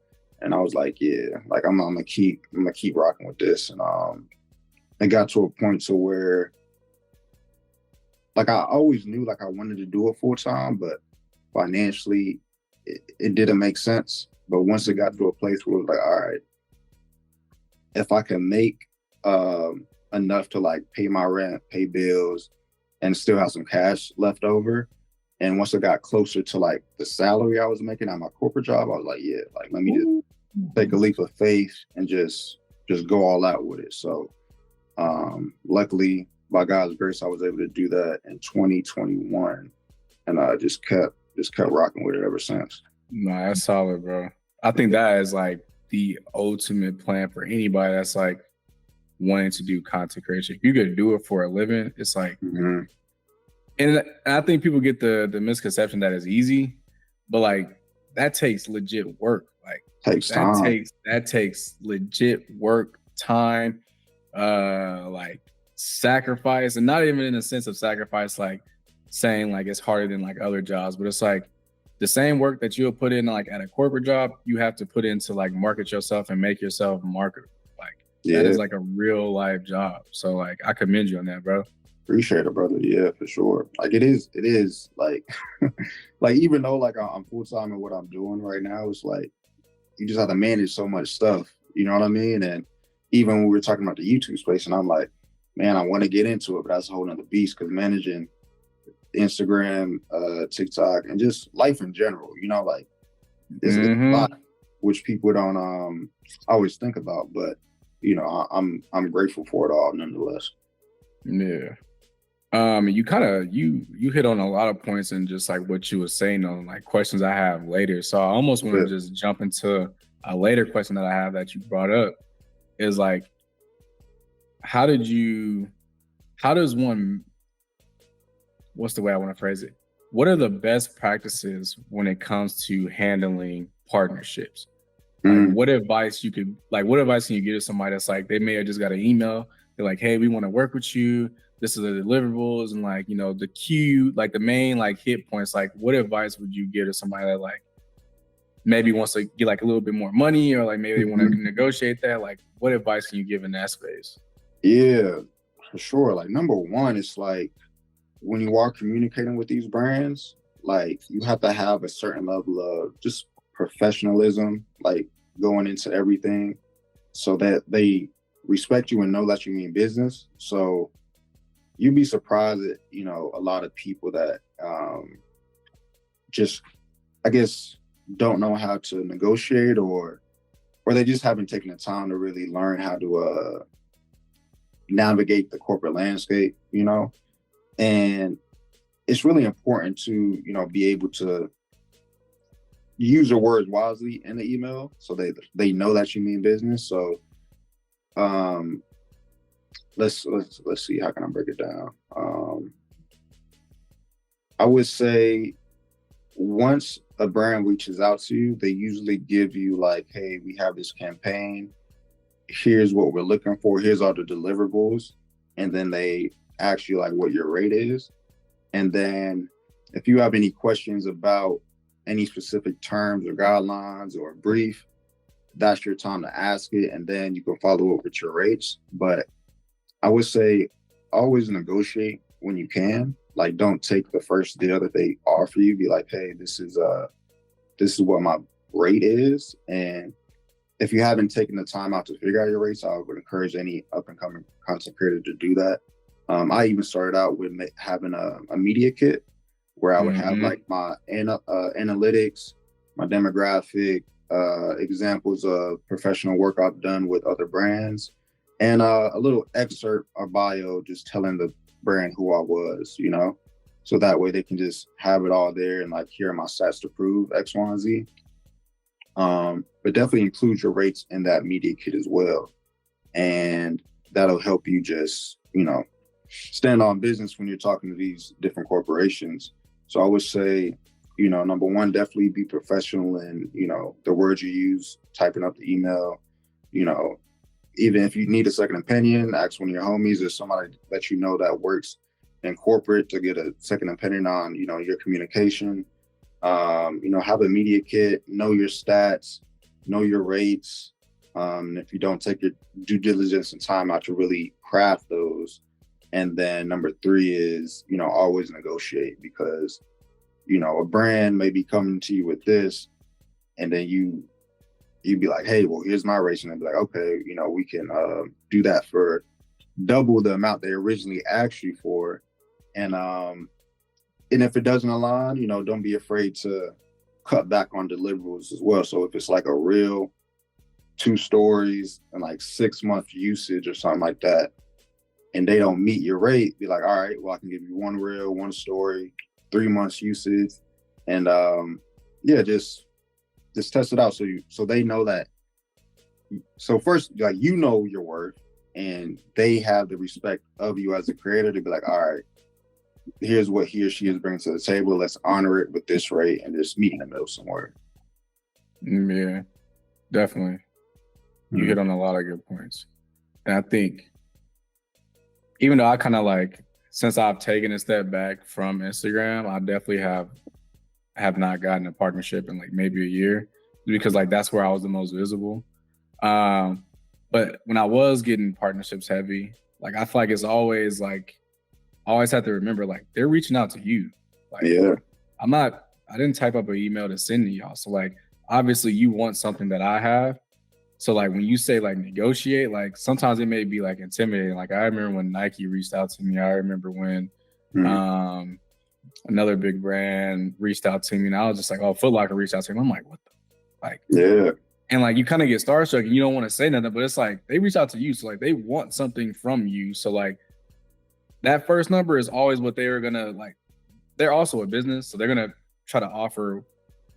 and I was like, yeah, like I'm gonna keep rocking with this. And it got to a point to where like I always knew like I wanted to do it full time, but financially it didn't make sense. But once it got to a place where it was like, all right, if I can make enough to like pay my rent, pay bills, and still have some cash left over, and once it got closer to like the salary I was making at my corporate job, I was like, yeah, like let me just take a leap of faith and just go all out with it. So luckily, by God's grace, I was able to do that in 2021, and I just kept rocking with it ever since. Nah, that's solid, bro. I think that is like the ultimate plan for anybody that's like wanting to do content creation. If you could do it for a living, it's like, and I think people get the misconception that it's easy, but like that takes legit work. Like that takes legit work, time, like sacrifice, and not even in a sense of sacrifice, like saying like it's harder than like other jobs, but it's like the same work that you'll put in like at a corporate job, you have to put into like market yourself and make yourself marketable. Like that is like a real life job. So like I commend you on that, bro. Appreciate it, brother. Yeah, for sure. Like it is like like even though like I'm full time in what I'm doing right now, it's like you just have to manage so much stuff. You know what I mean? And even when we were talking about the YouTube space, and I'm like, man, I want to get into it, but that's a whole nother beast because managing Instagram, TikTok, and just life in general, like it's a lot which people don't always think about, but I'm grateful for it all nonetheless. Yeah. You hit on a lot of points and just like what you were saying on like questions I have later. So I almost want to just jump into a later question that I have that you brought up is like, what's the way I want to phrase it? What are the best practices when it comes to handling partnerships? Like what advice can you give to somebody that's like, they may have just got an email. They're like, hey, we want to work with you. This is the deliverables and like, the key, like the main like hit points. Like what advice would you give to somebody that like maybe wants to get like a little bit more money or like maybe they want to negotiate that? Like what advice can you give in that space? Yeah, for sure. Like number one, it's like when you are communicating with these brands, like you have to have a certain level of just professionalism, like going into everything so that they respect you and know that you mean business. So you'd be surprised at, a lot of people that just, I guess, don't know how to negotiate or they just haven't taken the time to really learn how to navigate the corporate landscape, and it's really important to, be able to use your words wisely in the email so they know that you mean business. So let's see, how can I break it down? I would say once a brand reaches out to you, they usually give you like, hey, we have this campaign. Here's what we're looking for. Here's all the deliverables. And then they ask you like what your rate is. And then if you have any questions about any specific terms or guidelines or brief, that's your time to ask it. And then you can follow up with your rates. But I would say always negotiate when you can. Like, don't take the first deal that they offer you. Be like, hey, this is what my rate is. And if you haven't taken the time out to figure out your rates, I would encourage any up and coming content creator to do that. I even started out with having a media kit where I would have like my analytics, my demographic, examples of professional work I've done with other brands, and a little excerpt or bio just telling the brand who I was, so that way they can just have it all there and like, here are my stats to prove X, Y, and Z. But definitely include your rates in that media kit as well. And that'll help you just, stand on business when you're talking to these different corporations. So I would say, number one, definitely be professional in, the words you use, typing up the email, even if you need a second opinion, ask one of your homies or somebody that that works in corporate to get a second opinion on, your communication. Have a media kit, know your stats, know your rates. If you don't take your due diligence and time out to really craft those. And then number three is, always negotiate, because, a brand may be coming to you with this, and then you'd be like, hey, well, here's my rates. And they'd be like, okay, we can do that for double the amount they originally asked you for. And if it doesn't align, don't be afraid to cut back on deliverables as well. So if it's like a reel, 2 stories, and like 6-month usage or something like that, and they don't meet your rate, be like, all right, well, I can give you 1 reel, 1 story, 3 months usage. And just test it out so they know that. So first, like, your worth, and they have the respect of you as a creator to be like, all right, here's what he or she is bringing to the table. Let's honor it with this rate and just meet in the middle somewhere. Yeah, definitely. You hit on a lot of good points. And I think, even though I kind of like, since I've taken a step back from Instagram, I definitely have not gotten a partnership in like maybe a year, because like that's where I was the most visible. But when I was getting partnerships heavy, like I feel like it's always like, I always have to remember, like, they're reaching out to you. Like, yeah, I didn't type up an email to send to y'all. So like, obviously you want something that I have. So like, when you say like negotiate, like sometimes it may be like intimidating. Like I remember when Nike reached out to me. I remember when another big brand reached out to me, and I was just like, oh, Foot Locker reached out to me. I'm like, what the, like, yeah. And like, you kind of get starstruck and you don't want to say nothing, but it's like, they reach out to you. So like, they want something from you. So like, that first number is always what they're gonna like. They're also a business, so they're gonna try to offer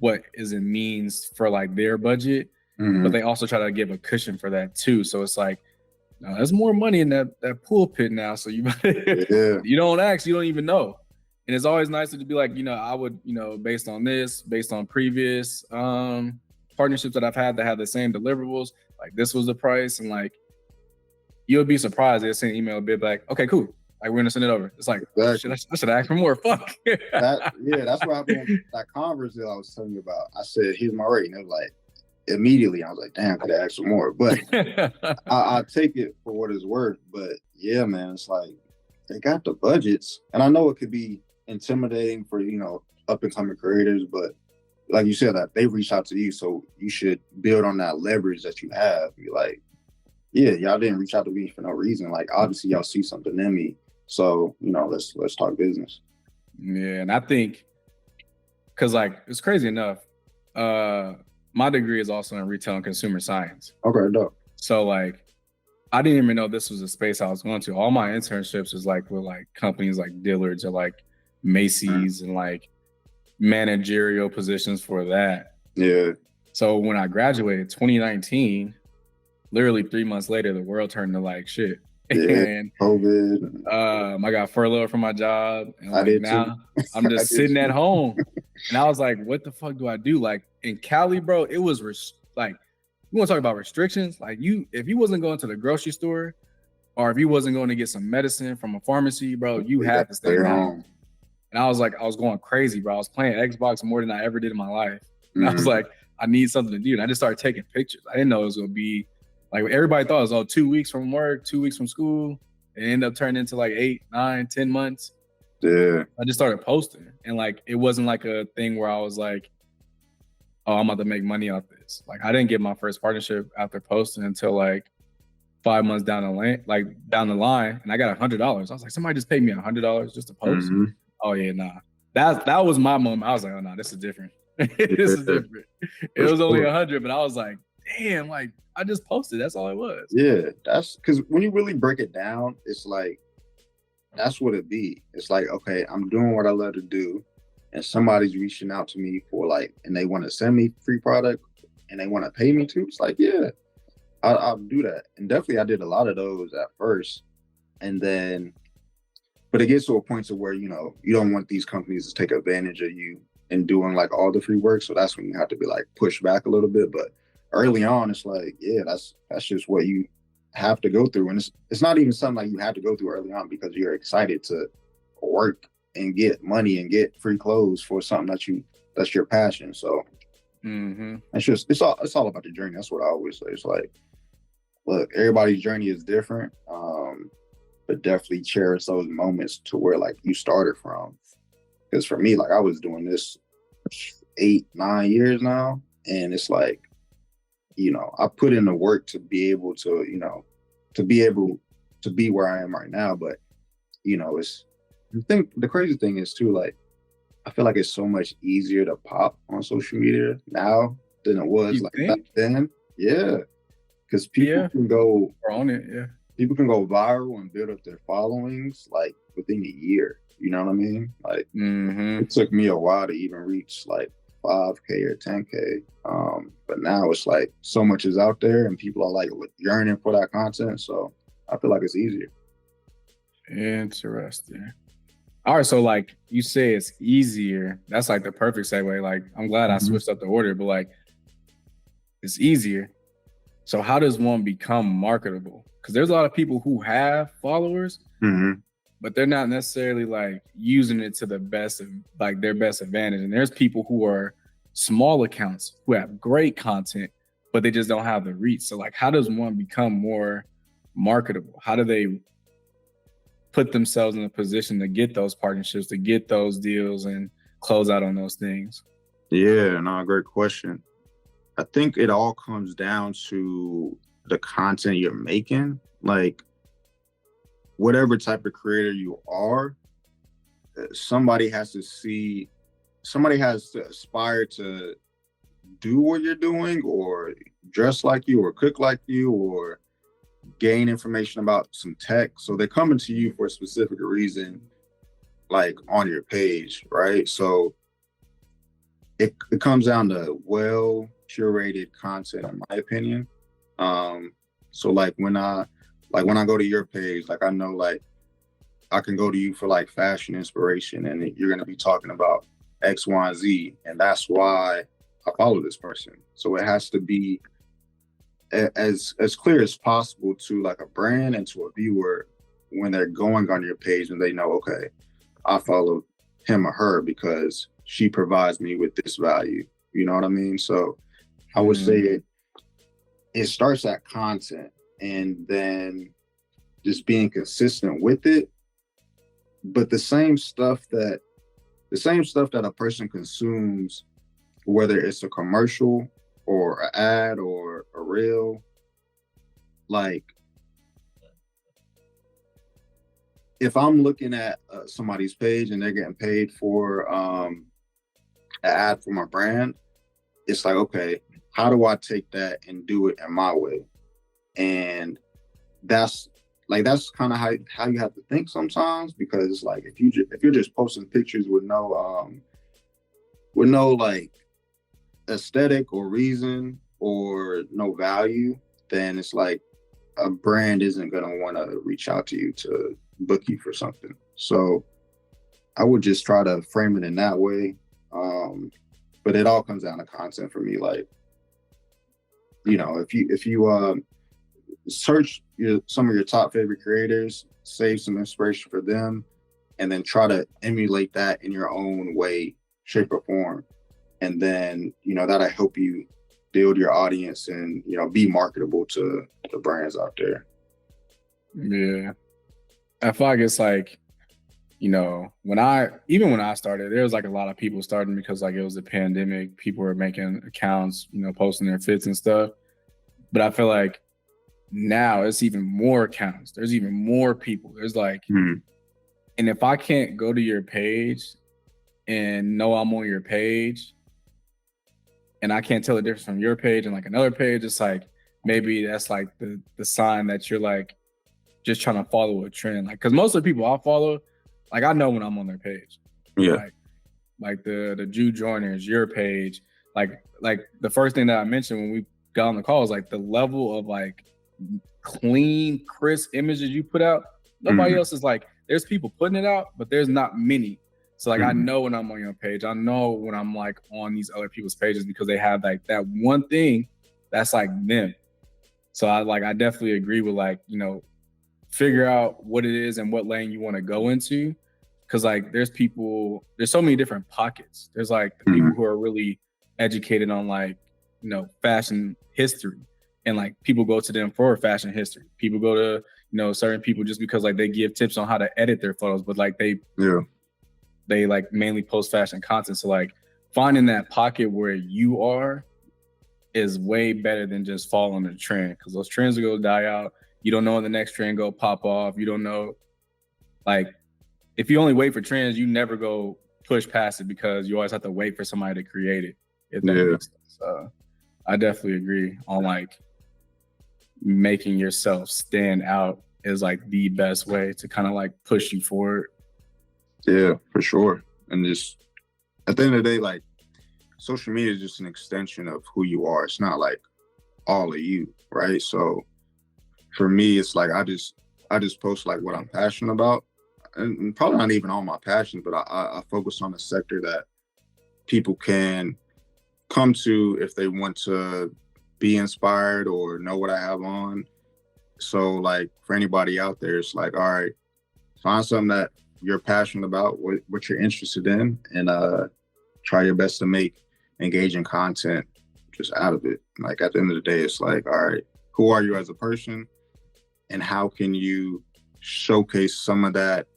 what is in means for like their budget, but they also try to give a cushion for that too. So it's like, there's more money in that pool pit now. So you you don't ask, you don't even know. And it's always nice to be like, I would, based on this, based on previous partnerships that I've had that have the same deliverables. Like this was the price, and like you'll be surprised. They'll send an email a bit like, okay, cool. Like we're gonna send it over. It's like, exactly. I should ask for more. Fuck. That's what happened with that Converse deal I was telling you about. I said, here's my rate. And it was like, immediately, I was like, damn, could I ask for more? But I'll take it for what it's worth. But yeah, man, it's like, they got the budgets. And I know it could be intimidating for, you know, up and coming creators, but like you said, that they reach out to you. So you should build on that leverage that you have. Be like, yeah, y'all didn't reach out to me for no reason. Like, obviously y'all see something in me. So, you know, let's talk business. Yeah, and I think, cause like it's crazy enough. My degree is also in retail and consumer science. Okay, dope. So like, I didn't even know this was a space I was going to. All my internships was like with like companies like Dillard's or like Macy's and like managerial positions for that. Yeah. So when I graduated 2019, literally 3 months later, the world turned to like shit. Yeah, and COVID. I got furloughed from my job, and like now I'm just sitting at home. And I was like, "What the fuck do I do?" Like in Cali, bro, it was like, you want to talk about restrictions? Like if you wasn't going to the grocery store, or if you wasn't going to get some medicine from a pharmacy, bro, you had to stay home. And I was like, I was going crazy, bro. I was playing Xbox more than I ever did in my life. And I was like, I need something to do. And I just started taking pictures. I didn't know it was gonna be. Like everybody thought it was 2 weeks from work, 2 weeks from school. It ended up turning into like 8, 9, 10 months. Yeah. I just started posting. And like, it wasn't like a thing where I was like, oh, I'm about to make money off this. Like I didn't get my first partnership after posting until like 5 months down the line. And I got $100. I was like, somebody just paid me $100 just to post. Mm-hmm. Oh yeah, nah. That was my moment. I was like, oh no, this is different. This is different. It was only 100, but I was like, damn, like I just posted. That's all it was. Yeah, that's because when you really break it down, it's like, that's what it be. It's like, okay, I'm doing what I love to do, and somebody's reaching out to me for like, and they want to send me free product, and they want to pay me too. It's like, yeah, I'll do that. And definitely I did a lot of those at first. And then, but it gets to a point to where, you know, you don't want these companies to take advantage of you and doing like all the free work. So that's when you have to be like pushed back a little bit. But early on, it's like, yeah, that's just what you have to go through. And it's not even something like you have to go through early on because you're excited to work and get money and get free clothes for something that's your passion. So it's all about the journey. That's what I always say. It's like, look, everybody's journey is different. But definitely cherish those moments to where like you started from. Because for me, like I was doing this 8, 9 years now. And it's like, you know, I put in the work to be able to, you know, to be where I am right now. But, you know, the crazy thing is too, like, I feel like it's so much easier to pop on social media now than it was back then. Yeah. Because people can go on it, yeah. People can go viral and build up their followings like within a year. You know what I mean? Like it took me a while to even reach like 5K or 10K. But now it's like so much is out there and people are like yearning for that content. So I feel like it's easier. Interesting. All right, so like you say it's easier. That's like the perfect segue. Like I'm glad I switched up the order, but like it's easier. So how does one become marketable? Because there's a lot of people who have followers, but they're not necessarily like using it to the best of like their best advantage. And there's people who are small accounts who have great content, but they just don't have the reach. So like, how does one become more marketable? How do they put themselves in a position to get those partnerships, to get those deals and close out on those things? Yeah, no, great question. I think it all comes down to the content you're making. Like whatever type of creator you are, somebody has to aspire to do what you're doing or dress like you or cook like you or gain information about some tech. So they're coming to you for a specific reason, like on your page, right? So it comes down to well curated content, in my opinion. So like when I go to your page, like I know like I can go to you for like fashion inspiration and you're going to be talking about X, Y, and Z. And that's why I follow this person. So it has to be as clear as possible to like a brand and to a viewer when they're going on your page and they know, okay, I follow him or her because she provides me with this value. You know what I mean? So I would say it starts at content and then just being consistent with it. But the same stuff that a person consumes, whether it's a commercial or an ad or a reel, like if I'm looking at somebody's page and they're getting paid for an ad for my brand, it's like, okay, how do I take that and do it in my way? And that's kind of how you have to think sometimes, because it's like if you're just posting pictures with no like aesthetic or reason or no value, then it's like a brand isn't gonna want to reach out to you to book you for something. So I would just try to frame it in that way. But it all comes down to content for me. Like, you know, if you search some of your top favorite creators, save some inspiration for them, and then try to emulate that in your own way, shape or form. And then, you know, that'll help you build your audience and, you know, be marketable to the brands out there. Yeah. I feel like it's like, you know, when I started, there was like a lot of people starting because like it was a pandemic. People were making accounts, you know, posting their fits and stuff. But I feel like now it's even more accounts. There's even more people. There's like, and if I can't go to your page and know I'm on your page, and I can't tell the difference from your page and like another page, it's like maybe that's like the sign that you're like just trying to follow a trend. Like, because most of the people I follow, like I know when I'm on their page. Yeah. Like the Jew Joiners, your page. Like the first thing that I mentioned when we got on the call is like the level of like clean, crisp images you put out. Nobody else is like, there's people putting it out, but there's not many. So like I know when I'm on your page, I know when I'm like on these other people's pages because they have like that one thing that's like them. So I definitely agree with like, you know, figure out what it is and what lane you want to go into. Cause like there's so many different pockets. There's like the people who are really educated on like, you know, fashion history. And like people go to them for fashion history. People go to, you know, certain people just because like they give tips on how to edit their photos, but like they like mainly post fashion content. So like finding that pocket where you are is way better than just following the trend, because those trends will go die out. You don't know when the next trend go pop off. You don't know, like if you only wait for trends, you never go push past it because you always have to wait for somebody to create it. If that makes sense. I definitely agree on like making yourself stand out is like the best way to kind of like push you forward. Yeah, for sure. And just at the end of the day, like social media is just an extension of who you are. It's not like all of you, right? So for me, it's like I just post like what I'm passionate about, and probably not even all my passions, but I focus on a sector that people can come to if they want to be inspired or know what I have on. So like for anybody out there, it's like, all right, find something that you're passionate about, what you're interested in, and try your best to make engaging content just out of it. Like at the end of the day, it's like, all right, who are you as a person, and how can you showcase some of that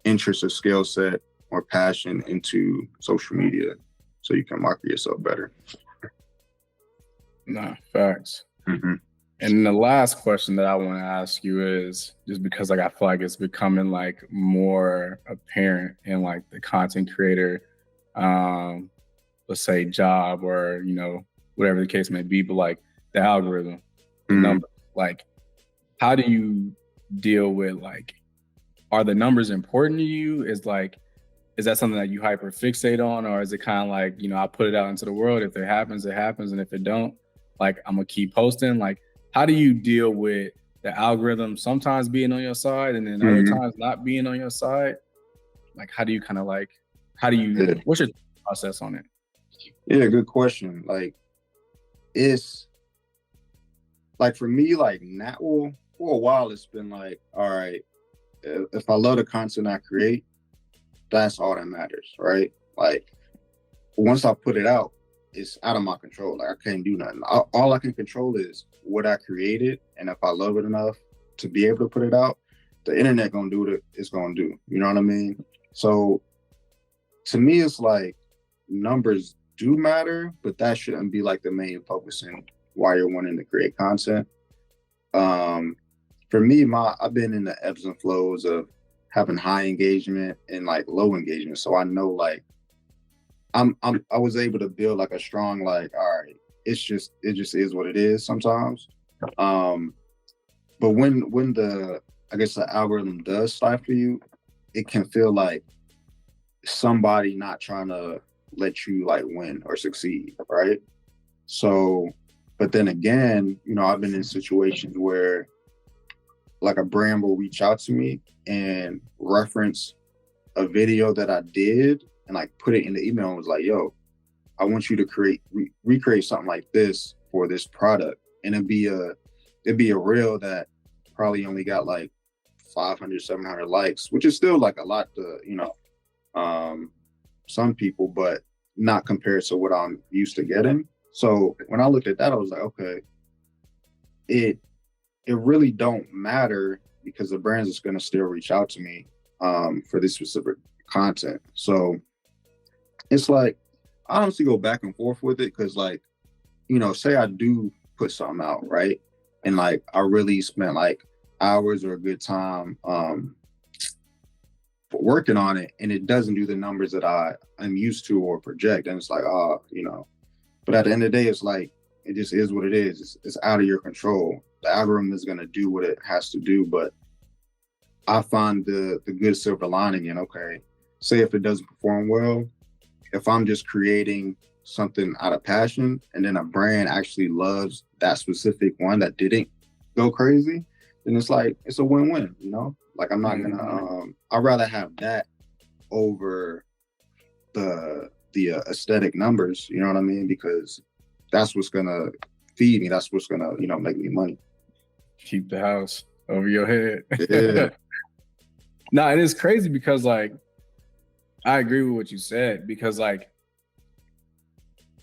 interest or skill set or passion into social media so you can market yourself better. Nah, facts. And the last question that I want to ask you is, just because like I feel like it's becoming like more apparent in like the content creator, let's say job, or you know, whatever the case may be, but like the algorithm, the number, like how do you deal with like, are the numbers important to you? Is that something that you hyper fixate on, or is it kind of like, you know, I put it out into the world, if it happens, it happens, and if it don't, like I'm gonna keep posting? Like, how do you deal with the algorithm sometimes being on your side and then other times not being on your side? Like, how do you kind of like, what's your process on it? Yeah, good question. Like, it's like for me, like now, well, for a while, it's been like, all right, if I love the content I create, that's all that matters, right? Like, once I put it out, it's out of my control. Like, I can't do nothing. All I can control is what I created, and if I love it enough to be able to put it out, the internet gonna do what it's gonna do. You know what I mean? So to me, it's like numbers do matter, but that shouldn't be like the main focus in why you're wanting to create content. For me, I've been in the ebbs and flows of having high engagement and like low engagement. So I know like I was able to build like a strong, like, all right, it just is what it is sometimes. But when I guess the algorithm does stifle you, it can feel like somebody not trying to let you like win or succeed, right? So, but then again, you know, I've been in situations where like a brand will reach out to me and reference a video that I did and like put it in the email and was like, yo, I want you to recreate something like this for this product. And it'd be a reel that probably only got like 500, 700 likes, which is still like a lot to, you know, some people, but not compared to what I'm used to getting. So when I looked at that, I was like, okay, it really don't matter because the brands is going to still reach out to me for this specific content. So it's like, I honestly go back and forth with it because like, you know, say I do put something out, right? And like, I really spent like hours or a good time working on it, and it doesn't do the numbers that I'm used to or project. And it's like, you know, but at the end of the day, it's like, it just is what it is. It's out of your control. The algorithm is going to do what it has to do. But I find the good silver lining in, okay, say if it doesn't perform well, if I'm just creating something out of passion and then a brand actually loves that specific one that didn't go crazy, then it's like, it's a win-win, you know? Like, I'm not gonna, I'd rather have that over the aesthetic numbers, you know what I mean? Because that's what's gonna feed me. That's what's gonna, you know, make me money. Keep the house over your head. Yeah. No, it is crazy because like, I agree with what you said because like,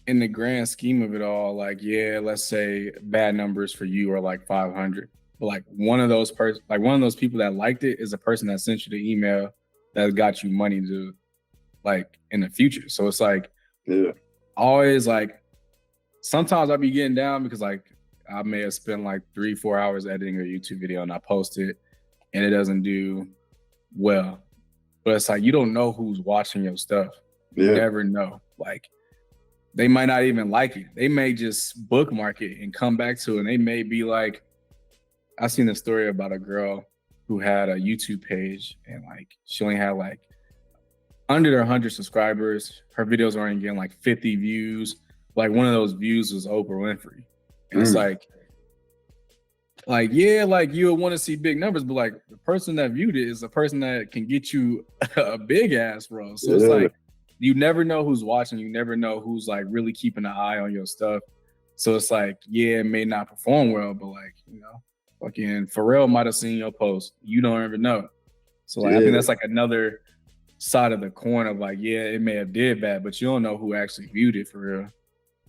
in the grand scheme of it all, like, yeah, let's say bad numbers for you are like 500. But like one of those people that liked it is a person that sent you the email that got you money to like in the future. So it's like, yeah, always like, sometimes I'll be getting down because like I may have spent like 3-4 hours editing a YouTube video and I post it and it doesn't do well. But it's like, you don't know who's watching your stuff. You never know. Like, they might not even like it. They may just bookmark it and come back to it. And they may be like, I seen a story about a girl who had a YouTube page and like, she only had like under 100 subscribers. Her videos were only getting like 50 views. Like one of those views was Oprah Winfrey. And it's like, yeah, like you would want to see big numbers, but like the person that viewed it is the person that can get you a big ass role. So it's like, you never know who's watching. You never know who's like really keeping an eye on your stuff. So it's like, yeah, it may not perform well, but like, you know, fucking Pharrell might have seen your post. You don't ever know. So like, I think that's like another side of the coin of like, yeah, it may have did bad, but you don't know who actually viewed it for real.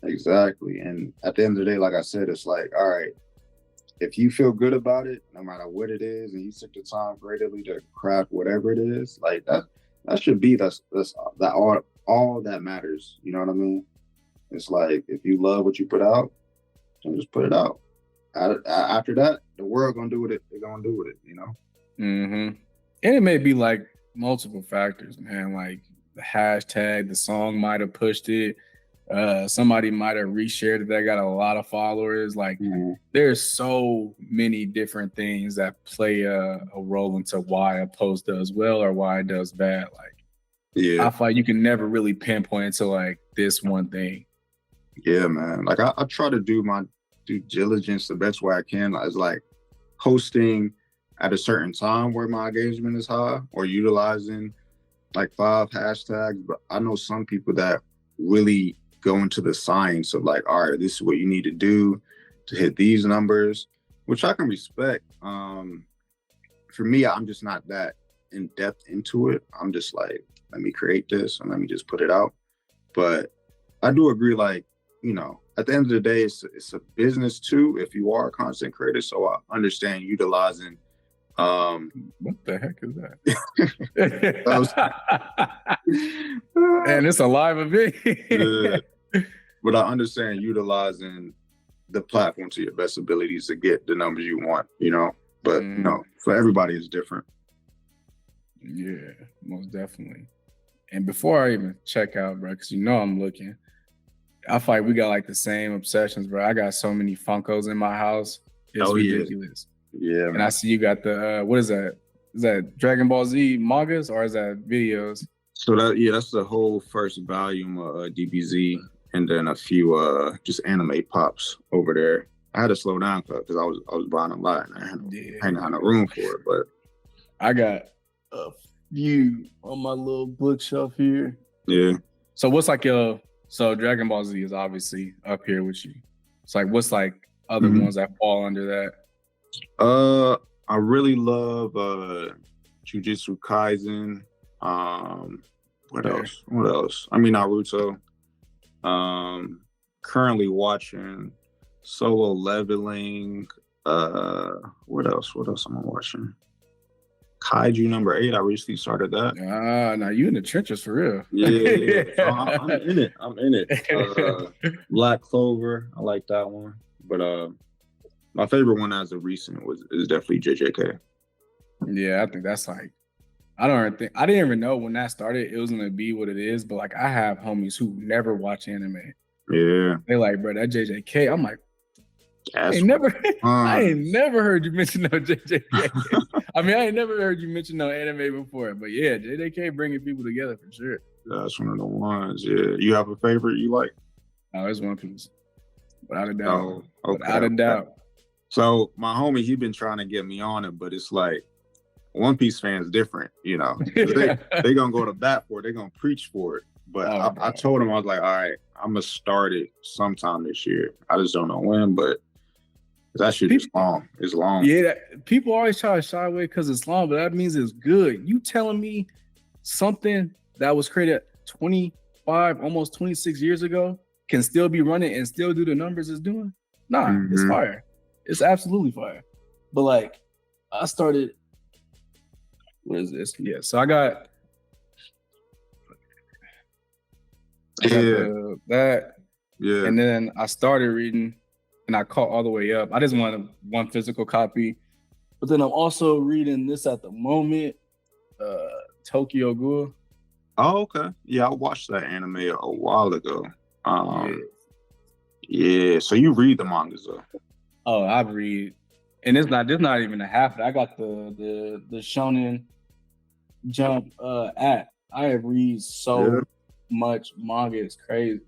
Exactly. And at the end of the day, like I said, it's like, all right, if you feel good about it, no matter what it is, and you took the time creatively to craft whatever it is, like that should be that's all that matters. You know what I mean? It's like, if you love what you put out, then just put it out. After that, the world gonna do what they're gonna do with it, you know? And it may be like multiple factors, man. Like the hashtag, the song might have pushed it. Somebody might have reshared it that got a lot of followers. Like there's so many different things that play a role into why a post does well or why it does bad. Like, I feel like you can never really pinpoint into like this one thing. Yeah, man. Like I try to do my due diligence the best way I can. Is like posting at a certain time where my engagement is high, or utilizing like 5 hashtags. But I know some people that really go into the science of like, all right, this is what you need to do to hit these numbers, which I can respect. For me, I'm just not that in depth into it. I'm just like, let me create this and let me just put it out. But I do agree, like, you know, at the end of the day, it's a business too, if you are a content creator. So I understand utilizing what the heck is that? And it's a live event. Yeah. But I understand utilizing the platform to your best abilities to get the numbers you want, you know. But you know, for everybody it's different. Yeah, most definitely. And before I even check out, bro, because you know I'm looking, I feel like we got like the same obsessions, bro. I got so many Funkos in my house. It's ridiculous. Yeah, and man. I see you got the what is that? Is that Dragon Ball Z mangas or is that videos? So that's the whole first volume of DBZ, and then a few just anime pops over there. I had to slow down because I was buying a lot and I hadn't had no room for it. But I got a few on my little bookshelf here. Yeah. So what's like so Dragon Ball Z is obviously up here with you. It's like what's like other ones that fall under that? I really love Jujutsu Kaisen. What else? I mean, Naruto. Currently watching Solo Leveling. What else am I watching? Kaiju number 8. I recently started that. Now you in the trenches for real. Yeah. I'm in it. Black Clover. I like that one. But my favorite one as of recent is definitely JJK. Yeah, I think that's like, I didn't even know when that started it was gonna be what it is, but like I have homies who never watch anime. Yeah. They like, bro, that JJK. I'm like, I ain't never heard you mention no JJK. I mean, I ain't never heard you mention no anime before, but yeah, JJK bringing people together for sure. That's one of the ones. Yeah. You have a favorite you like? Oh, it's One Piece. Without a doubt. Oh, okay. Without a doubt. So my homie, he been trying to get me on it, but it's like One Piece fans different, you know. They gonna go to bat for it. They gonna preach for it. But I told him, I was like, all right, I'm gonna start it sometime this year. I just don't know when, but that shit is long. It's long. Yeah, people always try to shy away because it's long, but that means it's good. You telling me something that was created 25, almost 26 years ago can still be running and still do the numbers it's doing? Nah, It's fire. It's absolutely fire. But like, I started, what is this? Yeah, so I got that. Yeah. And then I started reading and I caught all the way up. I just wanted one physical copy. But then I'm also reading this at the moment, Tokyo Ghoul. Oh, okay. Yeah, I watched that anime a while ago. Yeah. So you read the mangas though? Oh, I read, and there's not even a half. I got the Shonen Jump app. I read so much manga. It's crazy.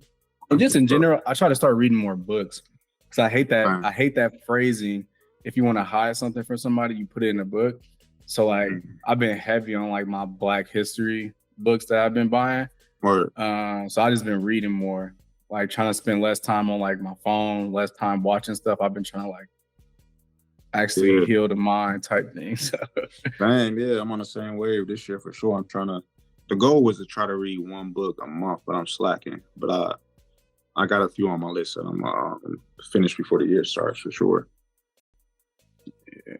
And just in general, I try to start reading more books because I hate that. I hate that phrasing. If you want to hide something from somebody, you put it in a book. So like, I've been heavy on like my Black history books that I've been buying. So I just been reading more, like trying to spend less time on like my phone, less time watching stuff. I've been trying to like actually heal the mind type thing. So. Dang, yeah, I'm on the same wave this year for sure. The goal was to try to read one book a month, but I'm slacking. But I got a few on my list that I'm finished before the year starts for sure. Yeah.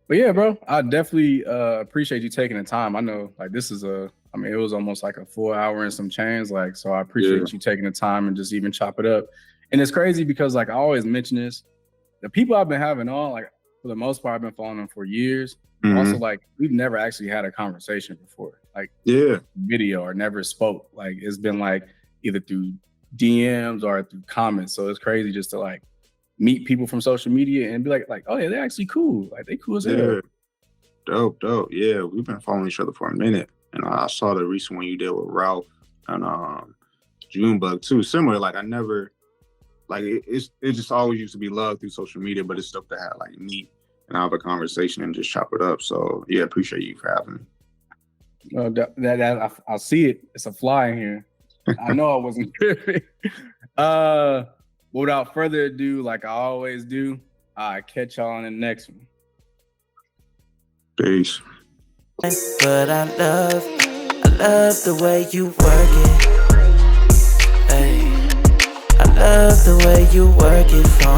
But yeah, bro, I definitely appreciate you taking the time. I know like this is it was almost like a full hour and some change. Like, so I appreciate you taking the time and just even chop it up. And it's crazy because like I always mention this, the people I've been having on, like for the most part, I've been following them for years. Also, like we've never actually had a conversation before, like video or never spoke. Like it's been like either through DMs or through comments. So it's crazy just to like meet people from social media and be like, oh yeah, they're actually cool. Like they cool as hell. Dope. Yeah, we've been following each other for a minute. And I saw the recent one you did with Ralph and Junebug too. Similar, like I never, like it just always used to be love through social media, but it's dope to have like meet and have a conversation and just chop it up. So yeah, appreciate you for having me. I'll see it. It's a fly in here. I know I wasn't tripping. Without further ado, like I always do, I catch y'all on the next one. Peace. But I love the way you work it. Ay, I love the way you work it for